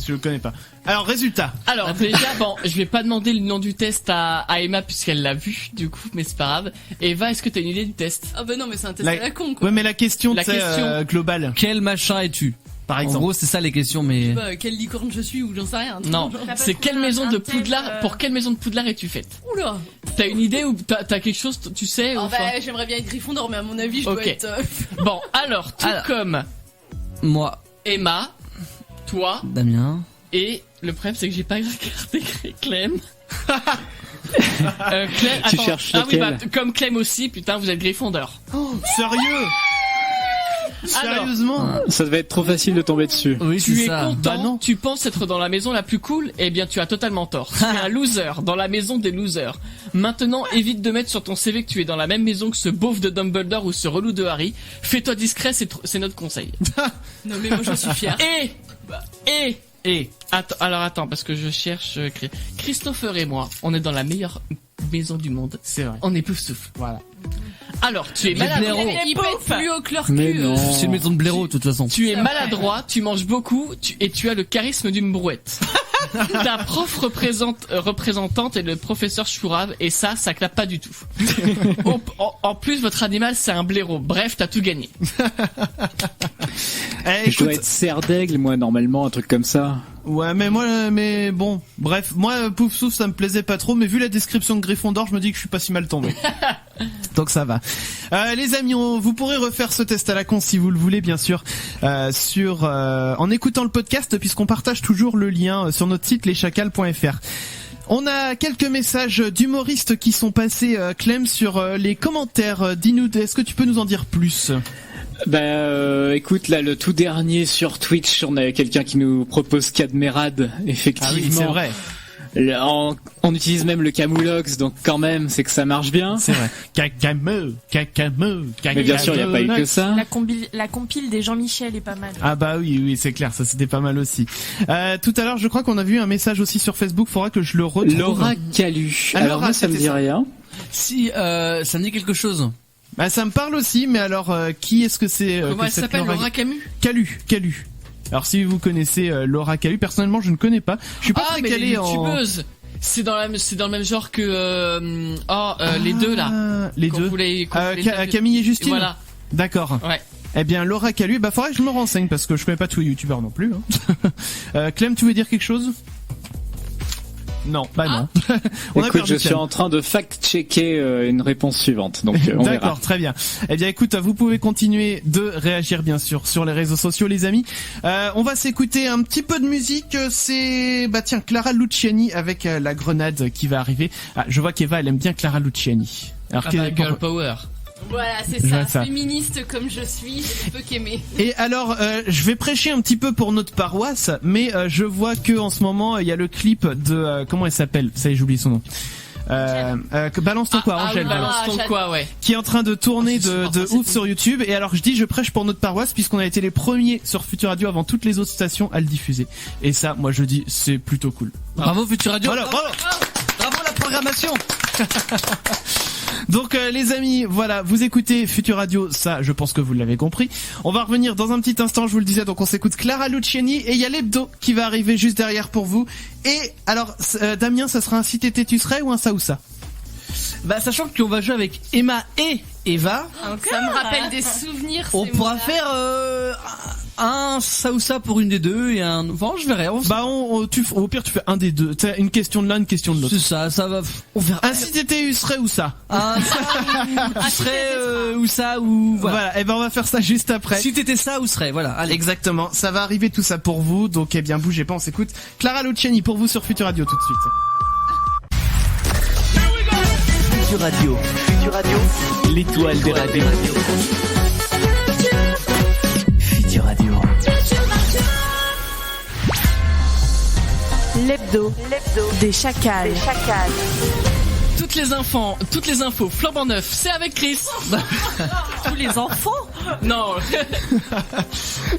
Je le connais pas. Alors, résultat. Alors, déjà, bon, je vais pas demander le nom du test à Emma puisqu'elle l'a vu, du coup, mais c'est pas grave. Eva, est-ce que t'as une idée du test? Ah bah non, mais c'est un test à la con, quoi. Ouais, mais la question, question globale. Quel machin es-tu? Par exemple. En gros, c'est ça les questions, mais. Bah, quelle licorne je suis ou j'en sais rien. Non, c'est quelle maison de Poudlard, pour quelle maison de Poudlard es-tu faite? Oula. T'as une idée ou t'as quelque chose, tu sais? Ah bah, j'aimerais bien être Gryffondor, mais à mon avis, je dois être... Bon, alors, tout comme... Moi. Emma, toi. Damien. Et le problème, c'est que j'ai pas regardé Clem. Clem, tu cherches oui, bah, comme Clem aussi, putain, vous êtes Gryffondor. Oh, sérieux? Sérieusement? Alors, ça devait être trop facile de tomber dessus. Oui, tu es ça. content, bah non. Tu penses être dans la maison la plus cool? Eh bien, tu as totalement tort. Tu es un loser, dans la maison des losers. Maintenant, évite de mettre sur ton CV que tu es dans la même maison que ce beauf de Dumbledore ou ce relou de Harry. Fais-toi discret, c'est notre conseil. Non mais moi je suis fier. Et attends, parce que je cherche Christopher et moi, on est dans la meilleure maison du monde. C'est vrai. On est Poufsouffle. Voilà. Alors, tu es maladroit. Il pète plus haut que leur Mais cul. non. C'est une maison de blaireau, de toute façon. Tu es maladroit, tu manges beaucoup, et tu as le charisme d'une brouette. Ta prof représentante est le professeur Chourave, et ça clappe pas du tout. En plus, votre animal, c'est un blaireau. Bref, t'as tout gagné. Je dois être serre d'aigle, moi, normalement, un truc comme ça. Ouais, mais bon, bref, moi Pouf Souffle ça me plaisait pas trop, mais vu la description de Gryffondor, je me dis que je suis pas si mal tombé. Donc ça va. Les amis, vous pourrez refaire ce test à la con si vous le voulez, bien sûr, en écoutant le podcast, puisqu'on partage toujours le lien sur notre site leschacals.fr. On a quelques messages d'humoristes qui sont passés, Clem, sur les commentaires. Dis-nous, est-ce que tu peux nous en dire plus ? Écoute, là, le tout dernier sur Twitch, on a quelqu'un qui nous propose Cadmerade, effectivement. Ah oui, c'est vrai. On utilise même le camoulox, donc quand même, c'est que ça marche bien. C'est vrai. Mais bien sûr, il n'y a pas eu que ça. La compile des Jean-Michel est pas mal. Ah bah oui, c'est clair, ça c'était pas mal aussi. Tout à l'heure, je crois qu'on a vu un message aussi sur Facebook, faudra que je le retrouve. Laura Calu. Alors moi, ça me dit rien. Si, ça me dit quelque chose. Bah ça me parle aussi, mais alors qui est-ce que c'est Comment elle s'appelle, Laura Camus ? Calu. Alors si vous connaissez Laura Calu, personnellement je ne connais pas. Je suis pas très calé en youtubeuse. C'est dans le même genre que les deux là. Les deux. Camille et Justine. Voilà. D'accord. Ouais. Eh bien Laura Calu, faudrait que je me renseigne parce que je connais pas tous les youtubeurs non plus. Clem, tu veux dire quelque chose ? Non, non. Écoute, je suis en train de fact-checker une réponse suivante, donc on verra. D'accord, très bien. Eh bien, écoute, vous pouvez continuer de réagir, bien sûr, sur les réseaux sociaux, les amis. On va s'écouter un petit peu de musique. C'est, Clara Luciani avec La Grenade qui va arriver. Ah, je vois qu'Eva, elle aime bien Clara Luciani. Alors, girl power. Voilà, c'est ça. Féministe comme je suis, je peux qu'aimer. Et alors, je vais prêcher un petit peu pour notre paroisse, mais je vois que en ce moment, il y a le clip de comment elle s'appelle ? Ça y est, j'oublie son nom. Balance ton quoi, Angèle. Balance ton quoi, ouais. Qui est en train de tourner de ouf sur YouTube. Et alors, je prêche pour notre paroisse puisqu'on a été les premiers sur Futur Radio avant toutes les autres stations à le diffuser. Et ça, moi, je dis, c'est plutôt cool. Bravo Futur Radio. Bravo la programmation. Donc les amis, voilà, vous écoutez Futur Radio, ça je pense que vous l'avez compris. On va revenir dans un petit instant, je vous le disais, donc on s'écoute Clara Luciani et il y a l'hebdo qui va arriver juste derrière pour vous. Et alors Damien, ça sera un si t'étais tu serais ou un ça ou ça ? Sachant qu'on va jouer avec Emma et Eva, ça me rappelle des souvenirs. On pourra faire un ça ou ça pour une des deux et un. Enfin, je verrai. Au pire, tu fais un des deux. T'as une question de l'un, une question de l'autre. C'est ça va. On verra. Un si t'étais serait ou ça. Un ça serait ou ça ou voilà. Et on va faire ça juste après. Si t'étais ça ou serait, voilà. Allez. Exactement. Ça va arriver tout ça pour vous. Donc bougez pas, on s'écoute Clara Luciani pour vous sur Futur Radio tout de suite. Futur Radio, l'étoile des radios. Futur Radio. L'hebdo des chacals. Toutes les infos flambant neuf, c'est avec Chris. Tous les enfants ? Non.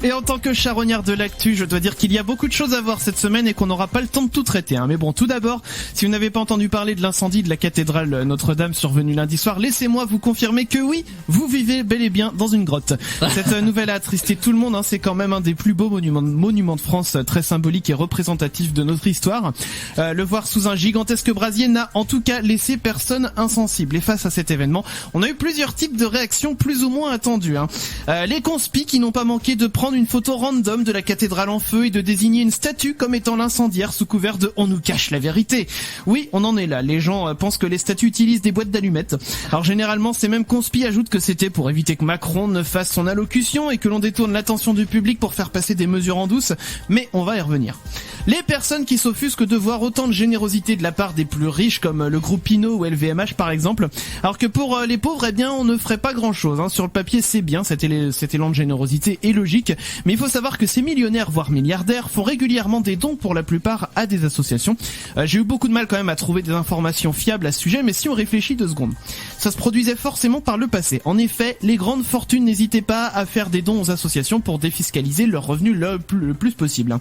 Et en tant que charognard de l'actu, je dois dire qu'il y a beaucoup de choses à voir cette semaine et qu'on n'aura pas le temps de tout traiter. Mais bon, tout d'abord, si vous n'avez pas entendu parler de l'incendie de la cathédrale Notre-Dame survenu lundi soir, laissez-moi vous confirmer que oui, vous vivez bel et bien dans une grotte. Cette nouvelle a attristé tout le monde. C'est quand même un des plus beaux monuments de France, très symbolique et représentatif de notre histoire. Le voir sous un gigantesque brasier n'a en tout cas laissé personne insensible. Et face à cet événement, on a eu plusieurs types de réactions plus ou moins attendues. Les conspis qui n'ont pas manqué de prendre une photo random de la cathédrale en feu et de désigner une statue comme étant l'incendiaire sous couvert de « on nous cache la vérité ». Oui, on en est là. Les gens pensent que les statues utilisent des boîtes d'allumettes. Alors généralement, ces mêmes conspis ajoutent que c'était pour éviter que Macron ne fasse son allocution et que l'on détourne l'attention du public pour faire passer des mesures en douce. Mais on va y revenir. Les personnes qui s'offusquent de voir autant de générosité de la part des plus riches comme le groupe Pinot ou LVMH par exemple, alors que pour les pauvres, on ne ferait pas grand chose. Sur le papier, c'est bien, cet élan de générosité est logique, mais il faut savoir que ces millionnaires, voire milliardaires, font régulièrement des dons pour la plupart à des associations. J'ai eu beaucoup de mal quand même à trouver des informations fiables à ce sujet, mais si on réfléchit 2 secondes, ça se produisait forcément par le passé. En effet, les grandes fortunes n'hésitaient pas à faire des dons aux associations pour défiscaliser leurs revenus le plus possible.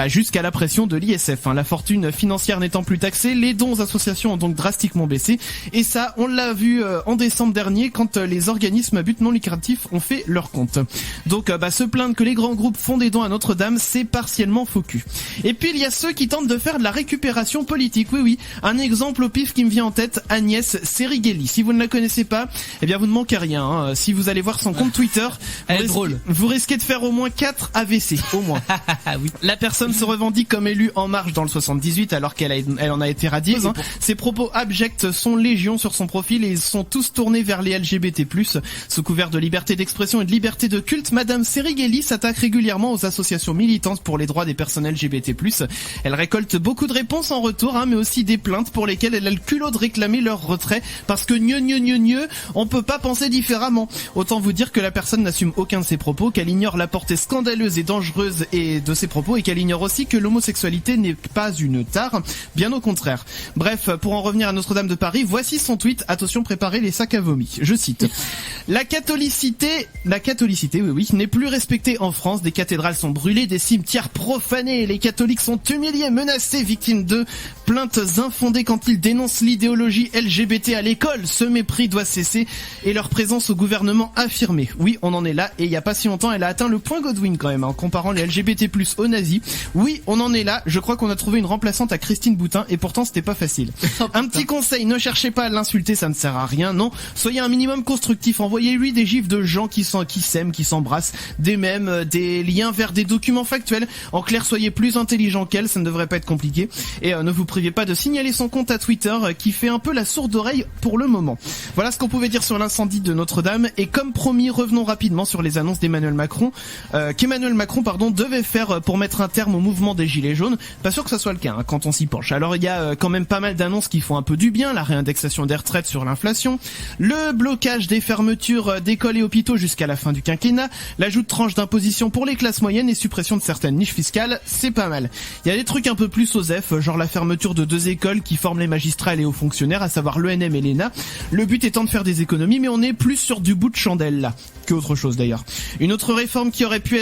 Jusqu'à la pression de l'ISF. La fortune financière n'étant plus taxée, les dons aux associations ont donc drastiquement drastiquement baissé. Et ça, on l'a vu en décembre dernier quand les organismes à but non lucratif ont fait leur compte. Donc se plaindre que les grands groupes font des dons à Notre-Dame, c'est partiellement faux cul. Et puis il y a ceux qui tentent de faire de la récupération politique. Oui, un exemple au pif qui me vient en tête, Agnès Serigeli. Si vous ne la connaissez pas, eh bien vous ne manquez rien. Hein. Si vous allez voir son compte Twitter, vous risquez de faire au moins 4 AVC, au moins. Oui. La personne se revendique comme élue En Marche dans le 78 alors qu'elle en a été radiée. Hein. Ses propos abjects sont légion sur son profil et ils sont tous tournés vers les LGBT+. Sous couvert de liberté d'expression et de liberté de culte, Madame Serigeli s'attaque régulièrement aux associations militantes pour les droits des personnes LGBT+. Elle récolte beaucoup de réponses en retour, mais aussi des plaintes pour lesquelles elle a le culot de réclamer leur retrait parce que on peut pas penser différemment. Autant vous dire que la personne n'assume aucun de ses propos, qu'elle ignore la portée scandaleuse et dangereuse de ses propos et qu'elle ignore aussi que l'homosexualité n'est pas une tare, bien au contraire. Bref, pour en revenir à Notre-Dame de Paris, voici son tweet. Attention, préparez les sacs à vomi. Je cite. La catholicité, oui, n'est plus respectée en France. Des cathédrales sont brûlées, des cimetières profanés. Les catholiques sont humiliés, menacés, victimes de plaintes infondées quand ils dénoncent l'idéologie LGBT à l'école. Ce mépris doit cesser et leur présence au gouvernement affirmée. Oui, on en est là et il y a pas si longtemps, elle a atteint le point Godwin quand même, en comparant les LGBT+ aux nazis. Oui, on en est là. Je crois qu'on a trouvé une remplaçante à Christine Boutin et pourtant c'était pas facile. Un petit conseil, ne cherchez pas à l'insulter, ça ne sert à rien. Non, soyez un minimum constructif. Envoyez-lui des gifs de gens qui s'aiment, qui s'embrassent, des mèmes, des liens vers des documents factuels. En clair, soyez plus intelligent qu'elle, ça ne devrait pas être compliqué. Et ne vous privez pas de signaler son compte à Twitter qui fait un peu la sourde oreille pour le moment. Voilà ce qu'on pouvait dire sur l'incendie de Notre-Dame. Et comme promis, revenons rapidement sur les annonces d'Emmanuel Macron, qu'Emmanuel Macron devait faire pour mettre un terme au mouvement des Gilets jaunes. Pas sûr que ça soit le cas quand on s'y penche. Alors il y a quand même pas mal d'annonces qui font un peu du bien. La réindexation des retraites sur l'inflation, le blocage des fermetures d'écoles et hôpitaux jusqu'à la fin du quinquennat, l'ajout de tranches d'imposition pour les classes moyennes et suppression de certaines niches fiscales, c'est pas mal. Il y a des trucs un peu plus osef, genre la fermeture de 2 écoles qui forment les magistrats et les hauts fonctionnaires, à savoir l'ENM et l'ENA. Le but étant de faire des économies, mais on est plus sur du bout de chandelle là que autre chose d'ailleurs. Une autre réforme qui aurait pu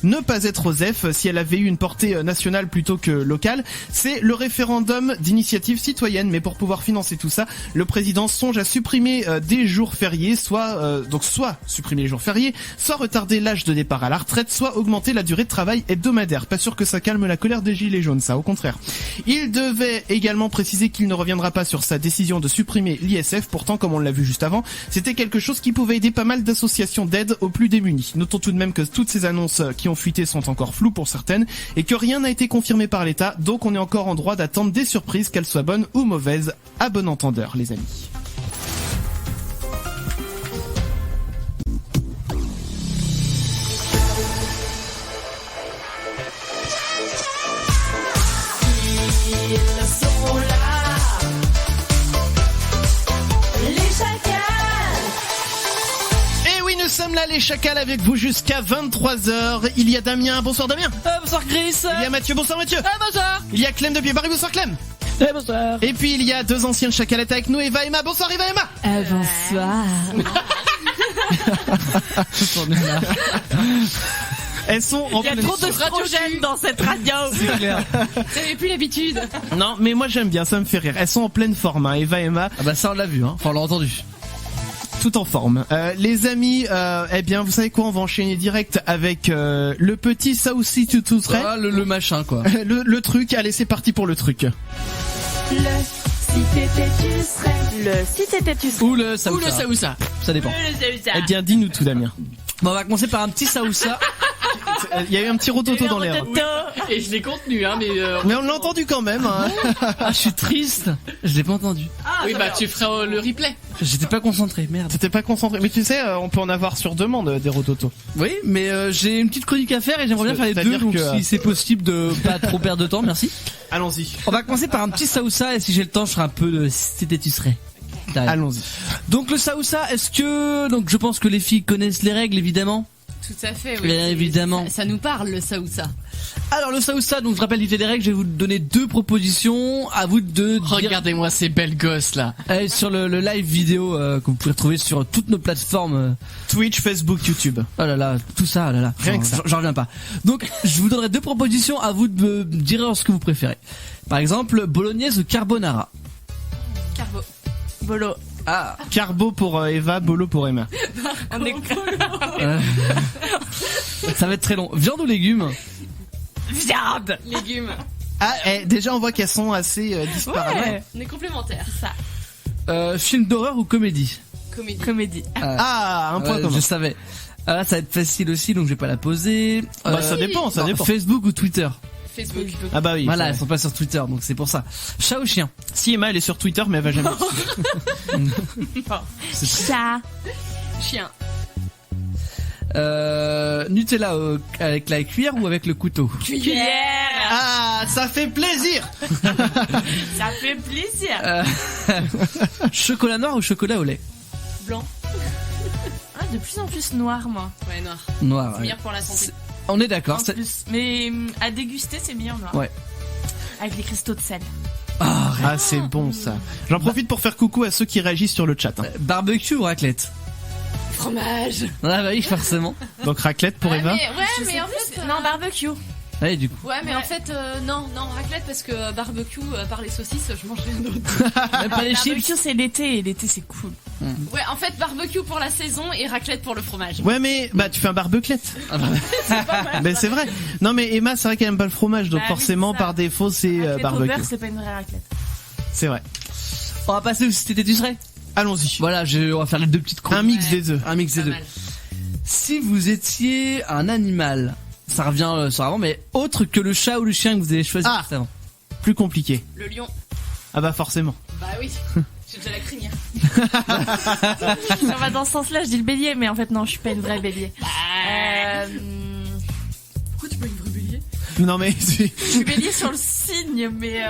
ne pas être osef si elle avait eu une portée nationale plutôt que locale, c'est le référendum d'initiative citoyenne. Mais pour pouvoir financer tout ça, le président songe à supprimer des jours fériés, soit supprimer les jours fériés, soit retarder l'âge de départ à la retraite, soit augmenter la durée de travail hebdomadaire. Pas sûr que ça calme la colère des gilets jaunes, ça, au contraire. Il devait également préciser qu'il ne reviendra pas sur sa décision de supprimer l'ISF. Pourtant, comme on l'a vu juste avant, c'était quelque chose qui pouvait aider pas mal d'associations d'aide aux plus démunis. Notons tout de même que toutes ces annonces qui ont fuité sont encore floues pour certaines et que rien n'a été confirmé par l'État, donc on est encore en droit d'attendre des surprises, qu'elles soient bonnes ou mauvaises, à bon entendeur, les amis. Nous sommes là les chacals avec vous jusqu'à 23h. Il y a Damien, bonsoir Damien. Bonsoir Chris. Il y a Mathieu, bonsoir Mathieu. Bonsoir. Il y a Clem de Pied-Paris, bonsoir Clem. Bonsoir. Et puis il y a 2 anciennes chacalettes avec nous, Eva et Emma, bonsoir Eva et Emma. Bonsoir. Elles sont en pleine... Il y a trop d'oestrogène dans cette radio. C'est clair. Vous n'avez plus l'habitude. Non, mais moi j'aime bien, ça me fait rire. Elles sont en pleine forme, hein, Eva et Emma. Ah bah ça on l'a vu, hein. Enfin on l'a entendu. Tout en forme. Les amis, eh bien, vous savez quoi, on va enchaîner direct avec le petit ça aussi tu serais. Ah, le machin quoi. le truc. Allez, c'est parti pour le truc. Le si t'étais tu serais. Le si t'étais tu serais. Ou le ça ou ça. Ça dépend. Eh bien, dis-nous tout, Damien. Bon, on va commencer par un petit ça ou ça. Il y a eu un petit rototo dans l'air. Oui. Et je l'ai contenu, hein, mais on l'a entendu quand même. Hein. Ah, je suis triste. Je l'ai pas entendu. Ah, oui, bah tu feras le replay. J'étais pas concentré, merde. T'étais pas concentré. Mais tu sais, on peut en avoir sur demande des rototos. Oui, mais j'ai une petite chronique à faire et j'aimerais bien faire les deux. Donc si c'est possible de pas trop perdre de temps, merci. Allons-y. On va commencer par un petit ça ou ça et si j'ai le temps, je ferai un peu de si c'était tu serais. Allons-y. Donc le ça ou ça, est-ce que donc je pense que les filles connaissent les règles évidemment. Tout à fait, oui. Bien évidemment. Ça nous parle, le ça ou ça. Alors, le ça ou ça, donc je rappelle l'idée des règles, je vais vous donner 2 propositions, à vous de Regardez-moi ces belles gosses là. Sur le live vidéo que vous pouvez retrouver sur toutes nos plateformes. Twitch, Facebook, YouTube. Oh là là, tout ça, oh là là. Rien que ça. J'en reviens pas. Donc, je vous donnerai 2 propositions, à vous de me dire ce que vous préférez. Par exemple, bolognaise ou carbonara. Bolo. Ah. Carbo pour Eva, Bolo pour Emma. On est Ça va être très long. Viande ou légumes? Viande. Légumes. Ah, déjà on voit qu'elles sont assez disparates. Ouais. On est complémentaires. Ça. Film d'horreur ou comédie? Comédie. Un point commun. Je savais. Ça va être facile aussi, donc je vais pas la poser. Ça dépend. Facebook ou Twitter? Facebook. Ah bah oui. Voilà, elles sont pas sur Twitter, donc c'est pour ça. Chat ou chien? Si Emma elle est sur Twitter, mais elle va jamais. Chat. Chien. Nutella avec la cuillère ou avec le couteau? Cuillère. Ah, ça fait plaisir. Ça fait plaisir. Chocolat noir ou chocolat au lait? Blanc. De plus en plus noir, moi. Ouais, noir. Noir. C'est meilleur pour la santé. On est d'accord. Mais à déguster, c'est meilleur noir. Ouais. Avec les cristaux de sel. Ah, c'est bon ça. J'en profite pour faire coucou à ceux qui réagissent sur le chat. Barbecue ou raclette? Fromage. Ah bah oui, forcément. Donc raclette pour Eva. Mais en fait, non, barbecue. Ouais, du coup. Ouais, mais en fait, non, raclette parce que barbecue, à part les saucisses, je mange rien d'autre. Même pas les chips. Barbecue, c'est l'été, et l'été, c'est cool. Ouais, en fait, barbecue pour la saison et raclette pour le fromage. Ouais, mais tu fais un barbeclette. C'est pas mal. Mais c'est vrai. Non, mais Emma, c'est vrai qu'elle aime pas le fromage, donc forcément, par défaut, c'est barbecue. Au beurre, c'est pas une vraie raclette. C'est vrai. On va passer au si t'étais tu serais. Allons-y. Voilà, on va faire les deux petites chroniques. Un mix des deux. Un mix des deux. Mal. Si vous étiez un animal, ça revient sur avant, mais autre que le chat ou le chien que vous avez choisi juste avant. Plus compliqué. Le lion. Ah bah forcément. Bah oui. J'ai déjà la crinière. Si on va dans ce sens-là, je dis le bélier, mais en fait, non, je suis pas une vraie bélier. Pourquoi tu peux une vraie bélier? Non mais je suis bélier sur le signe, mais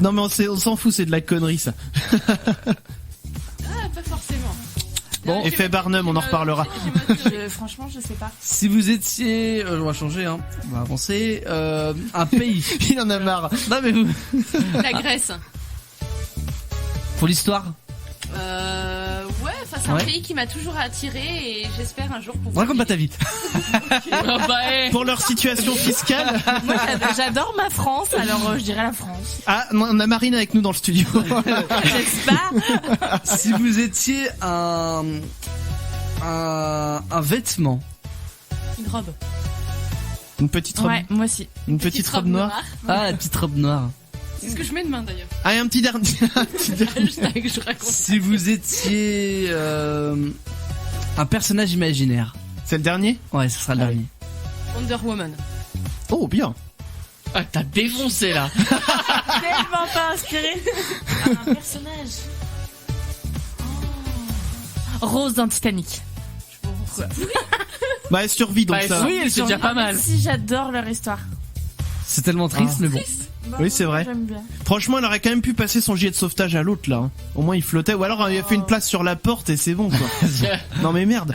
non mais on s'en fout, c'est de la connerie ça. Pas forcément. Bon, effet Barnum, on en reparlera. Franchement, je sais pas. Si vous étiez, on va changer, hein. On va avancer. Un pays. Il en a marre. Non mais vous. La Grèce. Pour l'histoire. Ouais, c'est un pays qui m'a toujours attiré et j'espère un jour pouvoir. Raconte pas ta vie. Pour leur situation fiscale. Moi, j'adore ma France, alors je dirais la France. Ah, on a Marine avec nous dans le studio. N'est-ce pas? Si vous étiez un vêtement. Une robe. Une petite robe. Ouais, moi aussi. Une petite robe noire. Ah, la petite robe noire. C'est ce que je mets demain d'ailleurs. Ah, et un petit dernier. Je raconte. Si vous étiez un personnage imaginaire. C'est le dernier? Ouais, ce sera le dernier. Wonder Woman. Oh, bien. Ah, t'as défoncé là. Tellement pas inspiré. Un personnage. Rose dans Titanic. Bah, elle survit donc ça. Oui, c'est déjà pas mal. Si, j'adore leur histoire. C'est tellement triste, mais bon. Oui, c'est vrai. J'aime bien. Franchement, elle aurait quand même pu passer son gilet de sauvetage à l'autre là. Au moins, il flottait. Ou alors, il a fait une place sur la porte et c'est bon quoi. Non mais merde.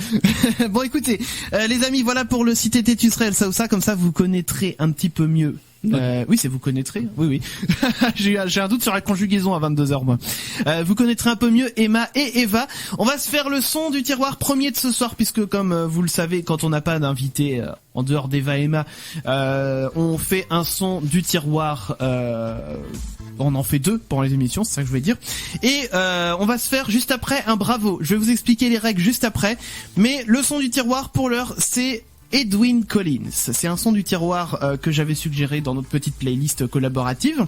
Bon, écoutez, les amis, voilà pour le si t'étais tu serais ça ou ça. Comme ça, vous connaîtrez un petit peu mieux. Oui, c'est vous connaîtrez. Oui. J'ai un doute sur la conjugaison à 22h moi. Vous connaîtrez un peu mieux Emma et Eva. On va se faire le son du tiroir premier de ce soir puisque comme vous le savez, quand on n'a pas d'invité en dehors d'Eva et Emma, on fait un son du tiroir. On en fait deux pendant les émissions, c'est ça que je voulais dire. Et on va se faire juste après un bravo. Je vais vous expliquer les règles juste après. Mais le son du tiroir pour l'heure, c'est Edwyn Collins. C'est un son du tiroir que j'avais suggéré dans notre petite playlist collaborative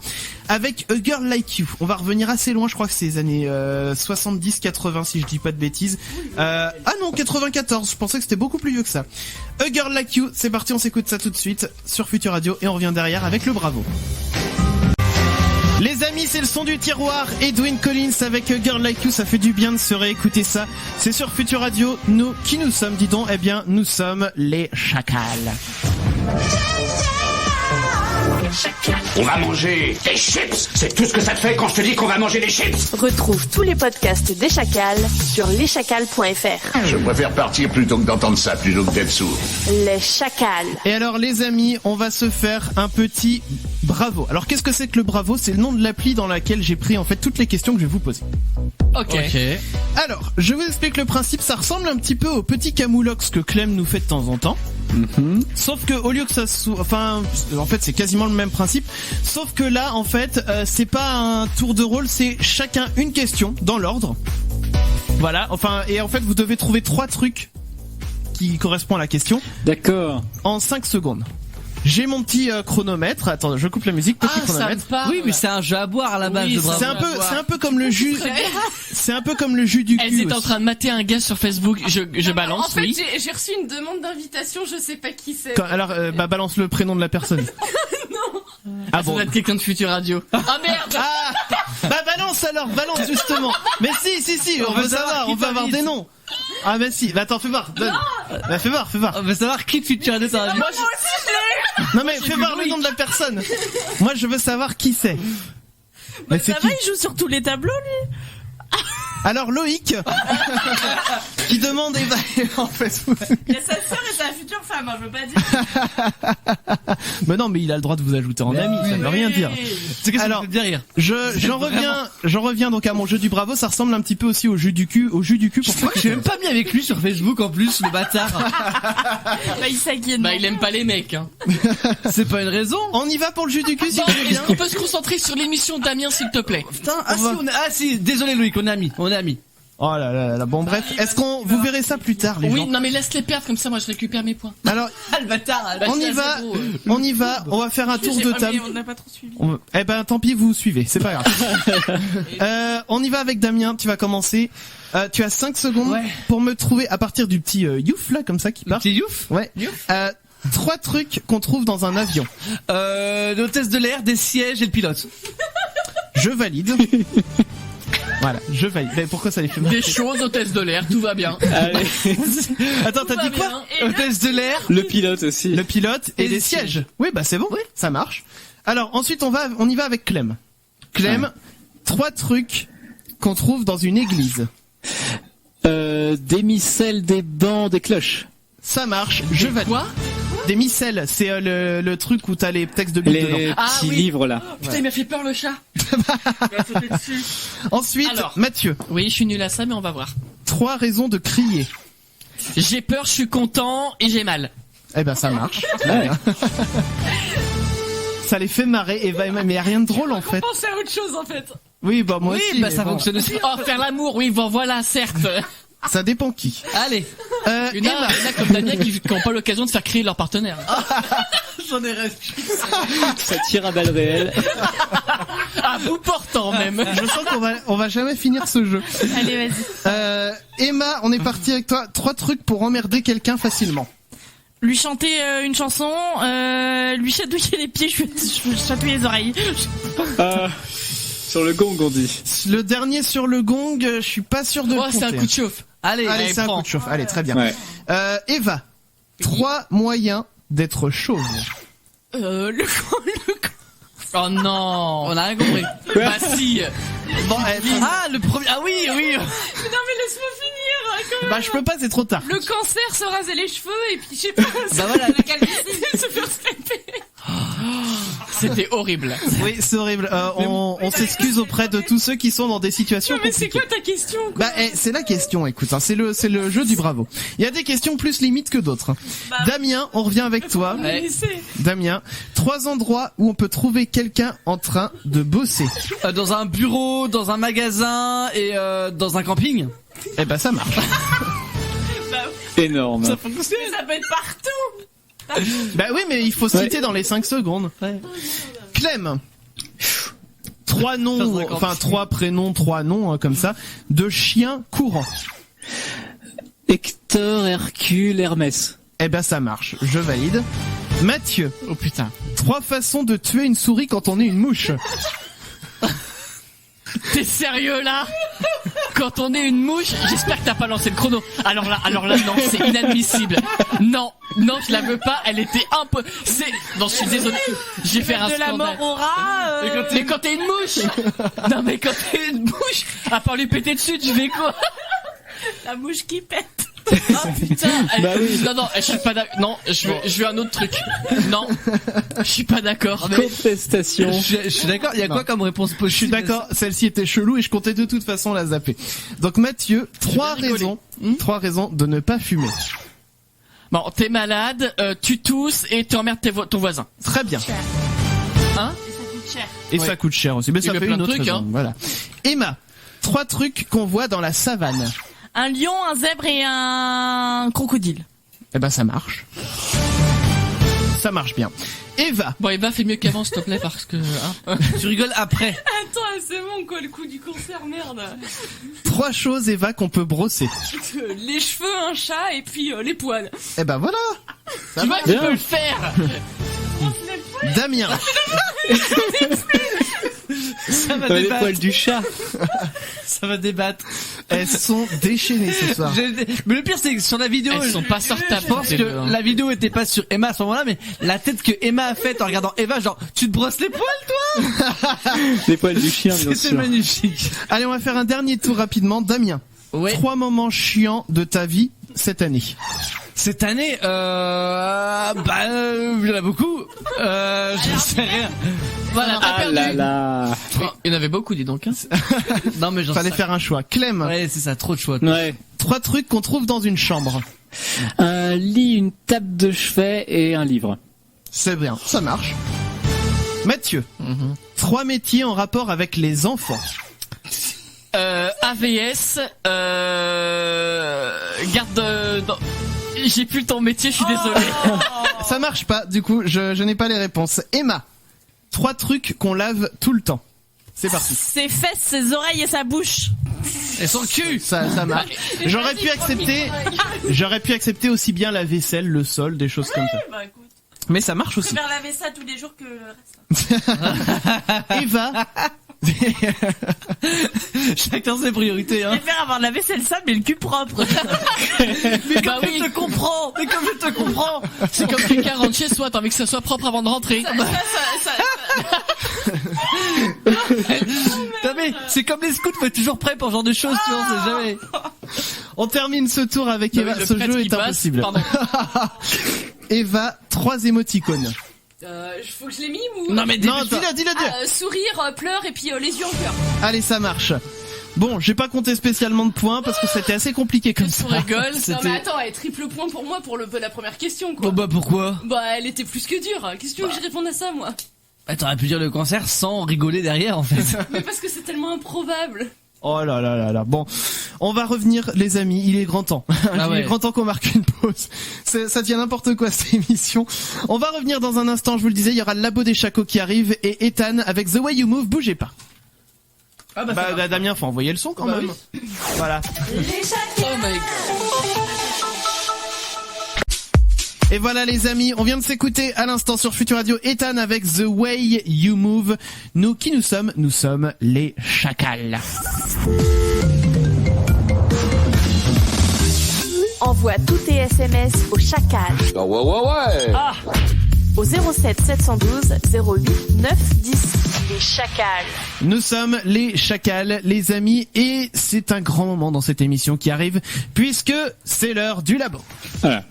avec A Girl Like You. On va revenir assez loin, je crois que c'est les années 70-80 si je dis pas de bêtises. Ah non, 94, je pensais que c'était beaucoup plus vieux que ça. A Girl Like You, c'est parti, on s'écoute ça tout de suite sur Futur Radio et on revient derrière avec le bravo. Les amis, c'est le son du tiroir. Edwyn Collins avec A Girl Like You, ça fait du bien de se réécouter ça. C'est sur Futur Radio. Nous, qui nous sommes, dis donc? Eh bien, nous sommes les Chacals. On va manger des chips. C'est tout ce que ça te fait quand je te dis qu'on va manger des chips. Retrouve tous les podcasts des Chacals sur leschacals.fr. Je préfère partir plutôt que d'entendre ça, plutôt que d'être sourd. Les Chacals. Et alors les amis, on va se faire un petit bravo. Alors qu'est-ce que c'est que le bravo? C'est le nom de l'appli dans laquelle j'ai pris en fait toutes les questions que je vais vous poser. Ok. Alors, je vous explique le principe, ça ressemble un petit peu au petit camoulox que Clem nous fait de temps en temps. Sauf que au lieu que ça soit, en fait c'est quasiment le même principe, sauf que là en fait c'est pas un tour de rôle, c'est chacun une question dans l'ordre. Voilà, et en fait vous devez trouver 3 trucs qui correspondent à la question. D'accord. En 5 secondes. J'ai mon petit chronomètre. Attends, je coupe la musique. Petit chronomètre. Oui, mais c'est un jeu à boire à la base. C'est un peu comme le jus. C'est un peu comme le jus du cul. Elles étaient en train de mater un gars sur Facebook. Je balance. En fait, j'ai reçu une demande d'invitation. Je sais pas qui c'est. Alors, balance le prénom de la personne. Non. Ah bon. Ça doit être quelqu'un de Futur Radio. Ah merde. Balance justement. Mais si, on veut savoir. On veut avoir des noms. Ah mais si. Attends, fais voir. Donne. Fais voir. On veut savoir qui de Futur Radio t'as vu. Moi aussi je l'ai. Non mais fais voir le nom de la personne. Moi je veux savoir qui c'est. Mais ça va, il joue sur tous les tableaux lui. Alors Loïc qui demande Eva en Facebook. Il y a sa sœur et sa future femme, je veux pas dire. Mais non, mais il a le droit de vous ajouter en ami, ça veut rien dire. Alors, j'en reviens donc à mon jeu du Bravo, ça ressemble un petit peu aussi au jeu du cul. Pourquoi je suis même pas mis avec lui sur Facebook en plus, le bâtard. Il s'aguine. Il aime pas les mecs. Hein. C'est pas une raison. On y va pour le jeu du cul si tu veux bien. Est-ce qu'on peut se concentrer sur l'émission Damien s'il te plaît? Putain, si, désolé Loïc, on est amis. Oh là là, bon bref, est-ce qu'on vous verrez ça plus tard les gens? Oui, non mais laisse-les perdre comme ça moi je récupère mes points. Alors, le bâtard. On y va, on va faire un tour de table. On n'a pas trop suivi. Tant pis, vous suivez, c'est pas grave. On y va avec Damien, tu vas commencer. Tu as 5 secondes pour me trouver à partir du petit youf là comme ça qui part. Petit youf? Ouais. 3 trucs qu'on trouve dans un avion. L'hôtesse de l'air, des sièges et le pilote. Je valide. Voilà, je valide. Mais pourquoi ça les fait mal? Des choses, hôtesse de l'air, tout va bien. Allez. Attends, t'as dit quoi? Hôtesse de l'air, le pilote aussi. Le pilote et des sièges. Oui, c'est bon, ça marche. Alors ensuite on y va avec Clem. Clem, 3 trucs qu'on trouve dans une église. Des micelles, des bancs, des cloches. Ça marche, je valide. Quoi? Des micelles, c'est le truc où t'as les textes de Bible dedans. Les petits livres là. Putain, il m'a fait peur le chat. Ensuite, alors, Mathieu. Oui, je suis nul à ça, mais on va voir. 3 raisons de crier. J'ai peur, je suis content et j'ai mal. Ça marche. Ça les fait marrer, mais y a rien de drôle en fait. On pensait à autre chose en fait. Oui, moi aussi. Ça fonctionne aussi. Oh, faire l'amour, oui, voilà, certes. Ça dépend qui. Allez. Il y en a comme Damien qui n'ont pas l'occasion de faire crier leur partenaire. J'en ai rêvé. Ça tire à balles réelles. À bout portant même. Je sens qu'on va jamais finir ce jeu. Allez, vas-y. Emma, on est parti avec toi. 3 trucs pour emmerder quelqu'un facilement. Lui chanter une chanson, lui chatouiller les pieds, je chatouiller les oreilles. Sur le gong on dit. Le dernier sur le gong, je suis pas sûr de le compter. C'est un coup de chauffe. Allez, c'est un coup de chauffe. Allez, très bien. Ouais. Eva, 3 moyens d'être chauve. Le Oh non, on a rien compris. Bah si. Bon, le premier. Ah oui. Non mais laisse-moi finir. Je peux pas, c'est trop tard. Le cancer, se raser les cheveux et puis je sais pas. Voilà. La calvitie, se faire scraper. C'était horrible. Oui, c'est horrible. On s'excuse auprès de tous ceux qui sont dans des situations compliquées. Mais c'est quoi ta question quoi? C'est la question, écoute, c'est le jeu du Bravo. Il y a des questions plus limites que d'autres. Damien, on revient avec toi. Damien, 3 endroits où on peut trouver quelqu'un en train de bosser. Dans un bureau, dans un magasin et dans un camping. Ça marche. Énorme. Ça fonctionne. Ça peut être partout. Oui, mais il faut citer dans les 5 secondes. Clem, 3 noms, 3 prénoms, 3 noms comme ça, de chiens courants. Hector, Hercule, Hermès. Ça marche, je valide. Mathieu, oh putain, 3 façons de tuer une souris quand on est une mouche. T'es sérieux là? Quand on est une mouche, j'espère que t'as pas lancé le chrono. Alors là, non, c'est inadmissible. Non, je la veux pas. Elle était un peu. Non, je suis désolé. J'ai fait un scandale. De la mort au rat. Mais quand t'es une mouche. Non, mais quand t'es une mouche, à part lui péter dessus, tu fais quoi? La mouche qui pète. Ah putain. Non, je suis pas d'accord. Non, je veux un autre truc. Non, je suis pas d'accord. Contestation. Je suis d'accord. Il y a quoi comme réponse possible? Je suis d'accord. Celle-ci était chelou et je comptais de toute façon la zapper. Donc Mathieu, 3 raisons de ne pas fumer. Bon, t'es malade, tu tousses et tu emmerdes ton voisin. Très bien. Hein? Et ça coûte cher aussi. Mais ça fait une autre raison. Hein. Voilà. Emma, 3 trucs qu'on voit dans la savane. Un lion, un zèbre et un crocodile. Eh ben ça marche. Ça marche bien. Eva. Bon, Eva, fais mieux qu'avant, s'il te plaît, parce que... Hein. Tu rigoles après. Attends, c'est bon, quoi, le coup du concert, merde. 3 choses, Eva, qu'on peut brosser. Les cheveux, un chat, et puis les poils. Eh ben voilà. Tu vois, tu peux le faire. Damien. Ça va les débattre. poils du chat. Ça va débattre. Elles sont déchaînées ce soir. Mais le pire, c'est que sur la vidéo, elles sont pas sortables. Je pense que la vidéo était pas sur Emma à ce moment-là, mais la tête que Emma a faite en regardant Eva, genre, tu te brosses les poils, toi? Les poils du chien, bien sûr. C'était magnifique. Allez, on va faire un dernier tour rapidement. Damien. Ouais. 3 moments chiants de ta vie cette année. Cette année, il y en a beaucoup. Je sais rien. Voilà, t'as perdu. Là. Il y en avait beaucoup, dis donc. Hein. Non, mais fallait faire un choix. Clem. Ouais, c'est ça, trop de choix. Ouais. 3 trucs qu'on trouve dans une chambre. Un lit, une table de chevet et un livre. C'est bien, ça marche. Mathieu. 3 métiers en rapport avec les enfants. AVS, garde... Non. J'ai plus ton métier, je suis désolé. Ça marche pas, du coup, je n'ai pas les réponses. Emma, 3 trucs qu'on lave tout le temps. C'est parti. Ses fesses, ses oreilles et sa bouche. Et son cul. Ça marche. J'aurais pu accepter aussi bien la vaisselle, le sol, des choses comme ça. Bah écoute. Mais ça marche aussi. Je préfère laver ça tous les jours que le reste. Eva. Chacun ses priorités, hein. Je préfère avoir la vaisselle sale mais le cul propre. Mais comme je te comprends. C'est comme quelqu'un rentre chez soi, t'as envie que ça soit propre avant de rentrer. Mais c'est comme les scouts, faut être toujours prêt pour ce genre de choses, tu vois, on sait jamais. On termine ce tour avec Eva. Ce jeu est impossible. Eva, 3 émoticônes. Faut que je les mime ou... Non mais dis-le. Sourire, pleurs et puis les yeux en cœur. Allez, ça marche. Bon, j'ai pas compté spécialement de points parce que c'était assez compliqué comme ça. On rigole. Non mais attends, triple point pour moi pour la première question, quoi. Oh bah pourquoi? Bah elle était plus que dure. Qu'est-ce que tu veux que je réponde à ça, moi? Bah t'aurais pu dire le cancer sans rigoler derrière, en fait. Mais parce que c'est tellement improbable. Oh là là là là. Bon, on va revenir, les amis. Il est grand temps. Il est grand temps qu'on marque une pause. Ça devient n'importe quoi cette émission. On va revenir dans un instant. Je vous le disais, il y aura le labo des Chacos qui arrive et Ethan avec The Way You Move. Bougez pas. Ah bah Damien, faut envoyer le son quand même. Oui. Voilà. Oh my God. Et voilà les amis, on vient de s'écouter à l'instant sur Futur Radio Ethan avec The Way You Move. Nous sommes les Chacals. Envoie tous tes SMS au Chacal. Ouais. Ah. Au 07 712 08 910. Les Chacals. Nous sommes les Chacals, les amis, et c'est un grand moment dans cette émission qui arrive, puisque c'est l'heure du labo. Voilà.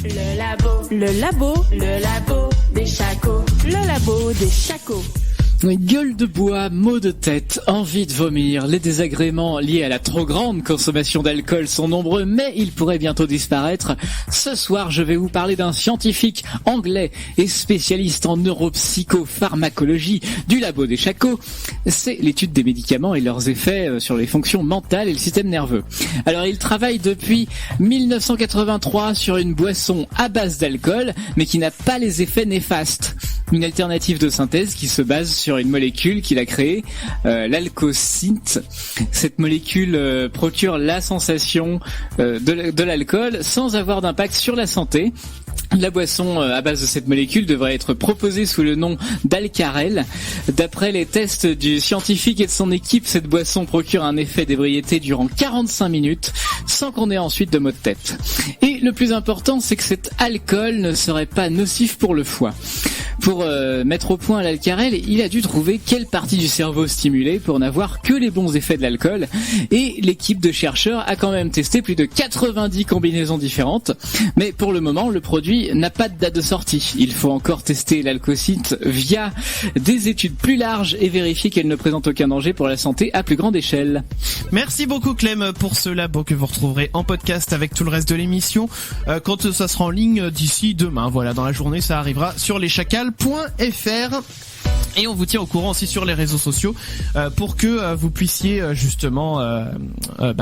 Le labo des Chacos. Le labo des Chacos. Gueule de bois, maux de tête, envie de vomir, les désagréments liés à la trop grande consommation d'alcool sont nombreux, mais ils pourraient bientôt disparaître. Ce soir, je vais vous parler d'un scientifique anglais et spécialiste en neuropsychopharmacologie du labo des Chacos. C'est l'étude des médicaments et leurs effets sur les fonctions mentales et le système nerveux. Alors, il travaille depuis 1983 sur une boisson à base d'alcool, mais qui n'a pas les effets néfastes. Une alternative de synthèse qui se base sur une molécule qu'il a créée, l'alcocinte. Cette molécule procure la sensation de l'alcool sans avoir d'impact sur la santé. La boisson à base de cette molécule devrait être proposée sous le nom d'Alcarel. D'après les tests du scientifique et de son équipe, cette boisson procure un effet d'ébriété durant 45 minutes sans qu'on ait ensuite de maux de tête. Et le plus important, c'est que cet alcool ne serait pas nocif pour le foie. Pour mettre au point l'Alcarel, il a dû trouver quelle partie du cerveau stimuler pour n'avoir que les bons effets de l'alcool. Et l'équipe de chercheurs a quand même testé plus de 90 combinaisons différentes. Mais pour le moment, le produit n'a pas de date de sortie. Il faut encore tester l'alcocite via des études plus larges et vérifier qu'elle ne présente aucun danger pour la santé à plus grande échelle. Merci beaucoup Clem pour ce labo que vous retrouverez en podcast avec tout le reste de l'émission quand ça sera en ligne d'ici demain. Voilà, dans la journée ça arrivera sur leschacals.fr. Et on vous tient au courant aussi sur les réseaux sociaux pour que vous puissiez justement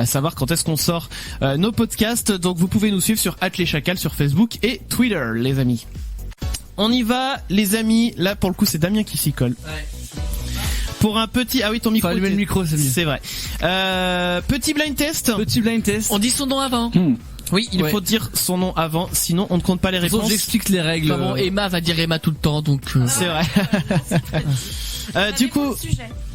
savoir quand est-ce qu'on sort nos podcasts. Donc vous pouvez nous suivre sur @leschacals sur Facebook et Twitter, les amis. On y va, les amis. Là, pour le coup, c'est Damien qui s'y colle. Ouais. Pour un petit... Ah oui, ton micro... Faut allumer le micro, c'est mieux. C'est vrai. Petit blind test. Petit blind test. On dit son nom avant. Oui, il faut dire son nom avant, sinon on ne compte pas les réponses. J'explique les règles. Enfin bon, Emma va dire Emma tout le temps, donc... C'est vrai. Du coup,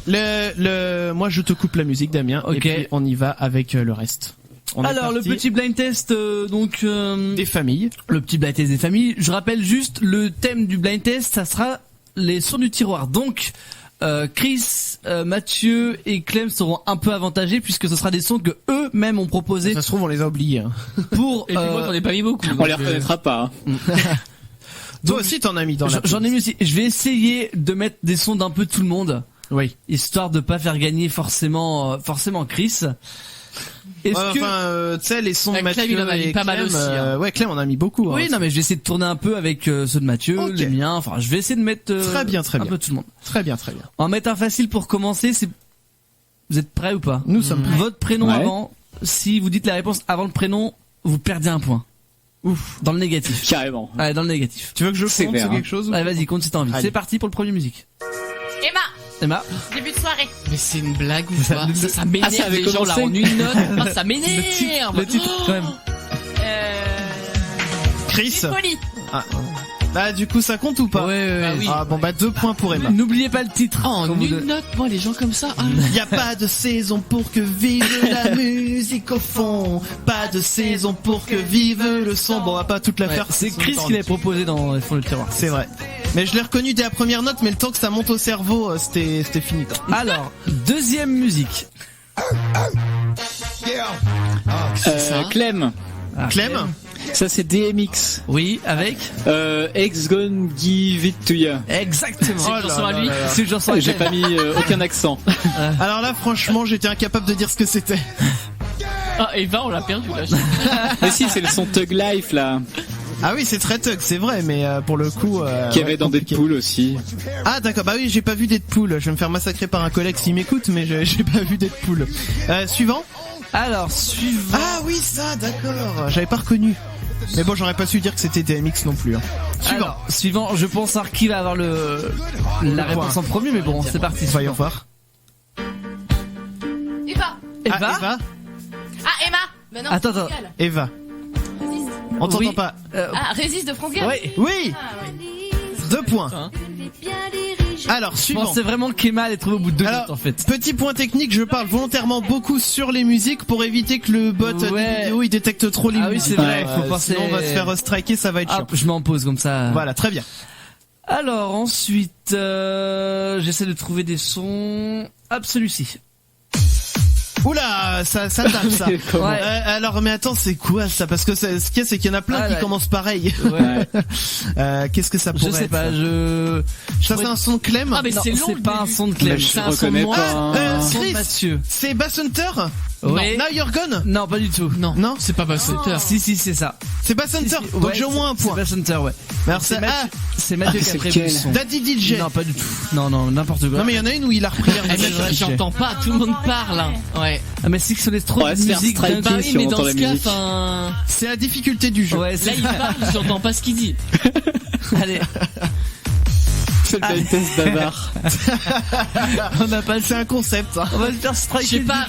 moi je te coupe la musique, Damien, et puis on y va avec le reste. Alors le petit blind test des familles. Le petit blind test des familles. Je rappelle juste le thème du blind test, ça sera les sons du tiroir. Donc Chris, Mathieu et Clem seront un peu avantagés puisque ce sera des sons que eux-mêmes ont proposés. Ça se trouve on les a oubliés. Pour et puis moi j'en ai pas mis beaucoup. On les reconnaîtra pas. Toi aussi t'en as mis dans la. J'en ai mis aussi. Je vais essayer de mettre des sons d'un peu tout le monde. Oui. Histoire de pas faire gagner forcément Chris. Tu sais, les sons de Mathieu Clem, il en a mis pas mal aussi. Ouais, Clem, on a mis beaucoup. Oui, non, mais je vais essayer de tourner un peu avec ceux de Mathieu, les miens. Enfin, je vais essayer de mettre très bien. Un peu tout le monde. Très bien. On va mettre un facile pour commencer. Vous êtes prêts ou pas? Nous sommes prêts. Votre prénom avant. Si vous dites la réponse avant le prénom, vous perdez un point. Ouf. Dans le négatif. Carrément. Ouais, dans le négatif. Tu veux que je compte quelque chose? Allez, vas-y, compte si t'as envie. C'est parti pour le premier musique. Emma. Début de soirée. Mais c'est une blague ou quoi? Ça m'énerve les gens là en une note. Ça m'énerve. Le titre quand même. Chris. Poli. Bah du coup ça compte ou pas? Ouais. Oui. Ah bon bah 2 points pour Emma. N'oubliez pas le titre. En une note, moi les gens comme ça. Y a pas de saison pour que vive la musique au fond. Pas de saison pour que vive le son. Bon on va pas toute la faire. C'est Chris qui l'avait proposé dans les fonds du tiroir. C'est vrai. Mais je l'ai reconnu dès la première note, mais le temps que ça monte au cerveau, c'était fini. Alors, deuxième musique. Clem. Clem. Ça c'est DMX. Oui, avec Ex Gone Give It To Ya. Exactement. C'est une chanson à lui. C'est une chanson à lui. J'ai pas mis aucun accent. Alors là franchement j'étais incapable de dire ce que c'était. Ah Eva on l'a perdu là. Mais si c'est le son Thug Life là. Ah oui c'est très Thug c'est vrai mais pour le coup qu'il y avait dans Deadpool aussi. Ah d'accord bah oui j'ai pas vu Deadpool. Je vais me faire massacrer par un collègue s'il m'écoute mais j'ai pas vu Deadpool. Suivant. Alors suivant. Ah oui ça d'accord. J'avais pas reconnu. Mais bon j'aurais pas su dire que c'était DMX non plus. Suivant. Je pense à qui va avoir la réponse en premier mais bon c'est parti. Voyons voir. Eva. Eva. Ah Emma. Mais non, attends. Eva. On t'entend pas. Résiste de France Gall. Oui. 2 points. Alors, suivant. Je pensais vraiment qu'Emma allait trouver au bout de 2 minutes en fait. Petit point technique, je parle volontairement beaucoup sur les musiques pour éviter que le bot des vidéos il détecte trop les musiques. Oui, c'est vrai, faut penser. Sinon on va se faire striker, ça va être chiant. Je m'en pose comme ça. Voilà, très bien. Alors ensuite, j'essaie de trouver des sons. Hop, celui-ci. Oula, ça date ça. Alors mais attends, c'est quoi ça? Parce que ce qu'il y a, c'est qu'il y en a plein qui commencent pareil. Ouais. Qu'est-ce que ça pourrait être? Je sais pas, Ça c'est un son de Clem? Ah mais non, c'est long. C'est pas un son de Clem. Je reconnais pas. Un son de Chris, Mathieu. C'est Bass Hunter? Ouais. Now You're Gone? Non, pas du tout. Non, c'est pas Bass Hunter. Si, c'est ça. C'est Bass Hunter. Donc j'ai au moins un point. C'est Bass Hunter, ouais. Alors c'est Mathieu qui a prévu le son. Daddy DJ. Non, pas du tout. Non, n'importe quoi. Non, mais il y en a une où il a repris J'entends pas, tout le monde parle. Ouais. Ah, mais c'est que ça laisse trop de musique d'un coup. Mais dans ce cas, c'est la difficulté du jeu. Ouais, là, il parle, j'entends pas ce qu'il dit. Allez. C'est le blind test bavard. On a pas, c'est un concept. On va le faire striker. Je sais pas,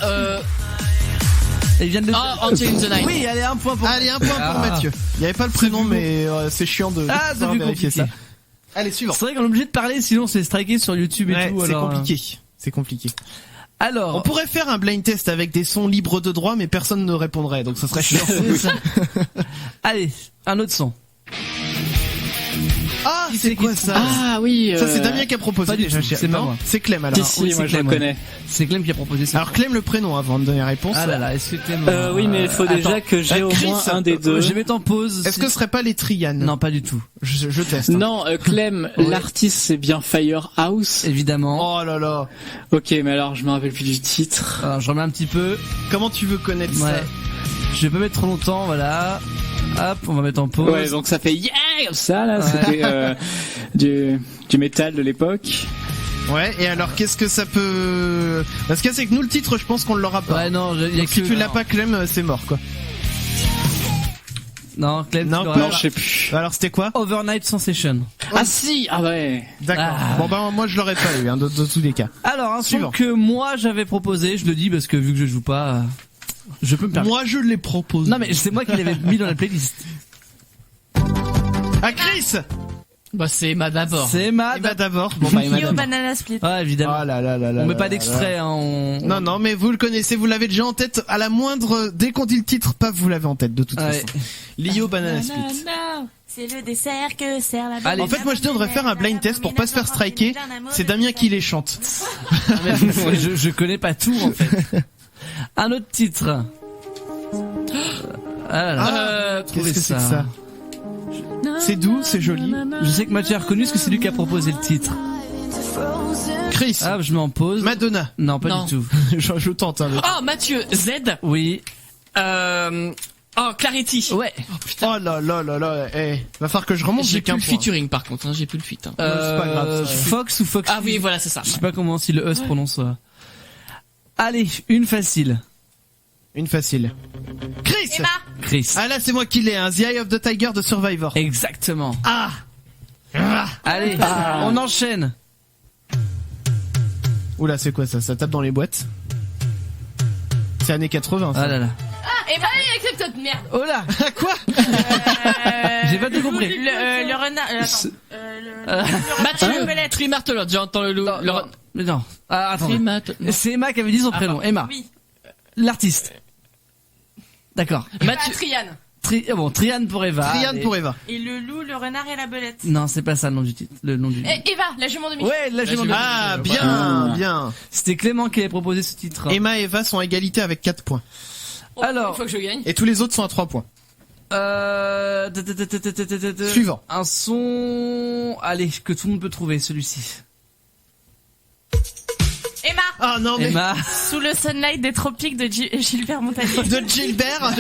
Il vient de Unchained the Night. Oui, allez, un point pour Mathieu. Il y avait pas le prénom, mais c'est chiant de vérifier ça. Allez, suivant. C'est vrai qu'on est obligé de parler, sinon c'est striké sur YouTube et tout. C'est compliqué. C'est compliqué. Alors, on pourrait faire un blind test avec des sons libres de droit, mais personne ne répondrait, donc ça serait chiant. Allez, un autre son. Ah, c'est quoi ça? Ah oui. Ça c'est Damien qui a proposé. Pas du déjà. tout, c'est pas moi. C'est Clem alors. Si, oui, moi je Clem, le connais. C'est Clem qui a proposé ça. Alors Clem le prénom avant de donner la réponse. Ah là là, est-ce que Clem... Oui, mais il faut déjà que j'ai au Chris, moins un des deux. Je vais en pause. Est-ce que ce serait pas les Trian? Non, pas du tout. Je teste. Non, Clem, l'artiste c'est bien Firehouse. Évidemment. Oh là là. Ok, mais alors je me rappelle plus du titre. Alors, je remets un petit peu. Comment tu veux connaître ça? Je vais pas mettre trop longtemps, voilà. Hop, on va mettre en pause. Ouais, donc ça fait yeah comme ça là. C'était du métal de l'époque. Ouais, et alors qu'est-ce que ça peut... Parce que c'est que nous le titre, je pense qu'on l'aura pas. Ouais, non, y a si tu l'as pas, Clem, c'est mort quoi. Non, Clem, non, je sais plus. Alors c'était quoi? Overnight Sensation. Ah si, ah ouais. D'accord. Bon ben moi je l'aurais pas eu, dans tous les cas. Alors un son que moi j'avais proposé, je le dis parce que vu que je joue pas, je peux me permettre. Moi je l'ai proposé. Non mais c'est moi qui l'avais mis dans la playlist. Ah Chris. Bah c'est Emma d'abord. C'est Emma d'abord. Bon bah Emma Yo Banana Split. Ah évidemment. Oh là là là là. On met pas d'extrait hein, Non mais vous le connaissez, vous l'avez déjà en tête à la moindre dès qu'on dit le titre, paf vous l'avez en tête de toute façon. Lio Banana Split. C'est le dessert que sert la En fait moi je devrais faire un blind test pour pas se faire striker. C'est Damien qui les chante. je connais pas tout en fait. Un autre titre. Qu'est-ce que c'est que ça? C'est doux, c'est joli. Je sais que Mathieu a reconnu ce que c'est lui qui a proposé le titre. Chris. Ah, je mets en pause. Madonna. Non, pas du tout. je tente. Hein, oh, Mathieu, Z. Oui. Oh, Clarity. Ouais. Oh, putain. Oh là là là là. Va falloir que je remonte. J'ai plus le featuring par contre. Hein, j'ai plus le feat. Hein. C'est pas grave. Fox ou Fox. Ah oui, voilà, c'est ça. Je sais pas comment si le E se prononce. Allez, une facile. Une facile. Chris. Emma. Chris. Ah là c'est moi qui l'ai, The Eye of the Tiger de Survivor. Exactement. Ah. Allez, on enchaîne. Oula c'est quoi ça? Ça tape dans les boîtes. C'est années 80 ça. Ah là là. Ah, Emma, avec cette merde. Oh là. Quoi? J'ai pas tout compris. Le renard. Mathieu. Trimartelote, j'ai entendu le Non. Ah, attends. C'est Emma qui avait dit son prénom. Emma. Oui. L'artiste. D'accord. Mathieu. Trian. Trian pour Eva. Trian pour Eva. Et le loup, le renard et la belette. Non, c'est pas ça le nom du titre. Le nom du. Eva, la jument de Michel. Ouais, la jument de Michel. Ah, bien, bien. C'était Clément qui avait proposé ce titre. Emma et Eva sont à égalité avec 4 points. Alors, il faut que je gagne. Et tous les autres sont à 3 points. Suivant. Un son, allez, que tout le monde peut trouver, celui-ci. Emma. Ah non mais Emma. Sous le sunlight des tropiques de Gilbert Montagnier. De Gilbert.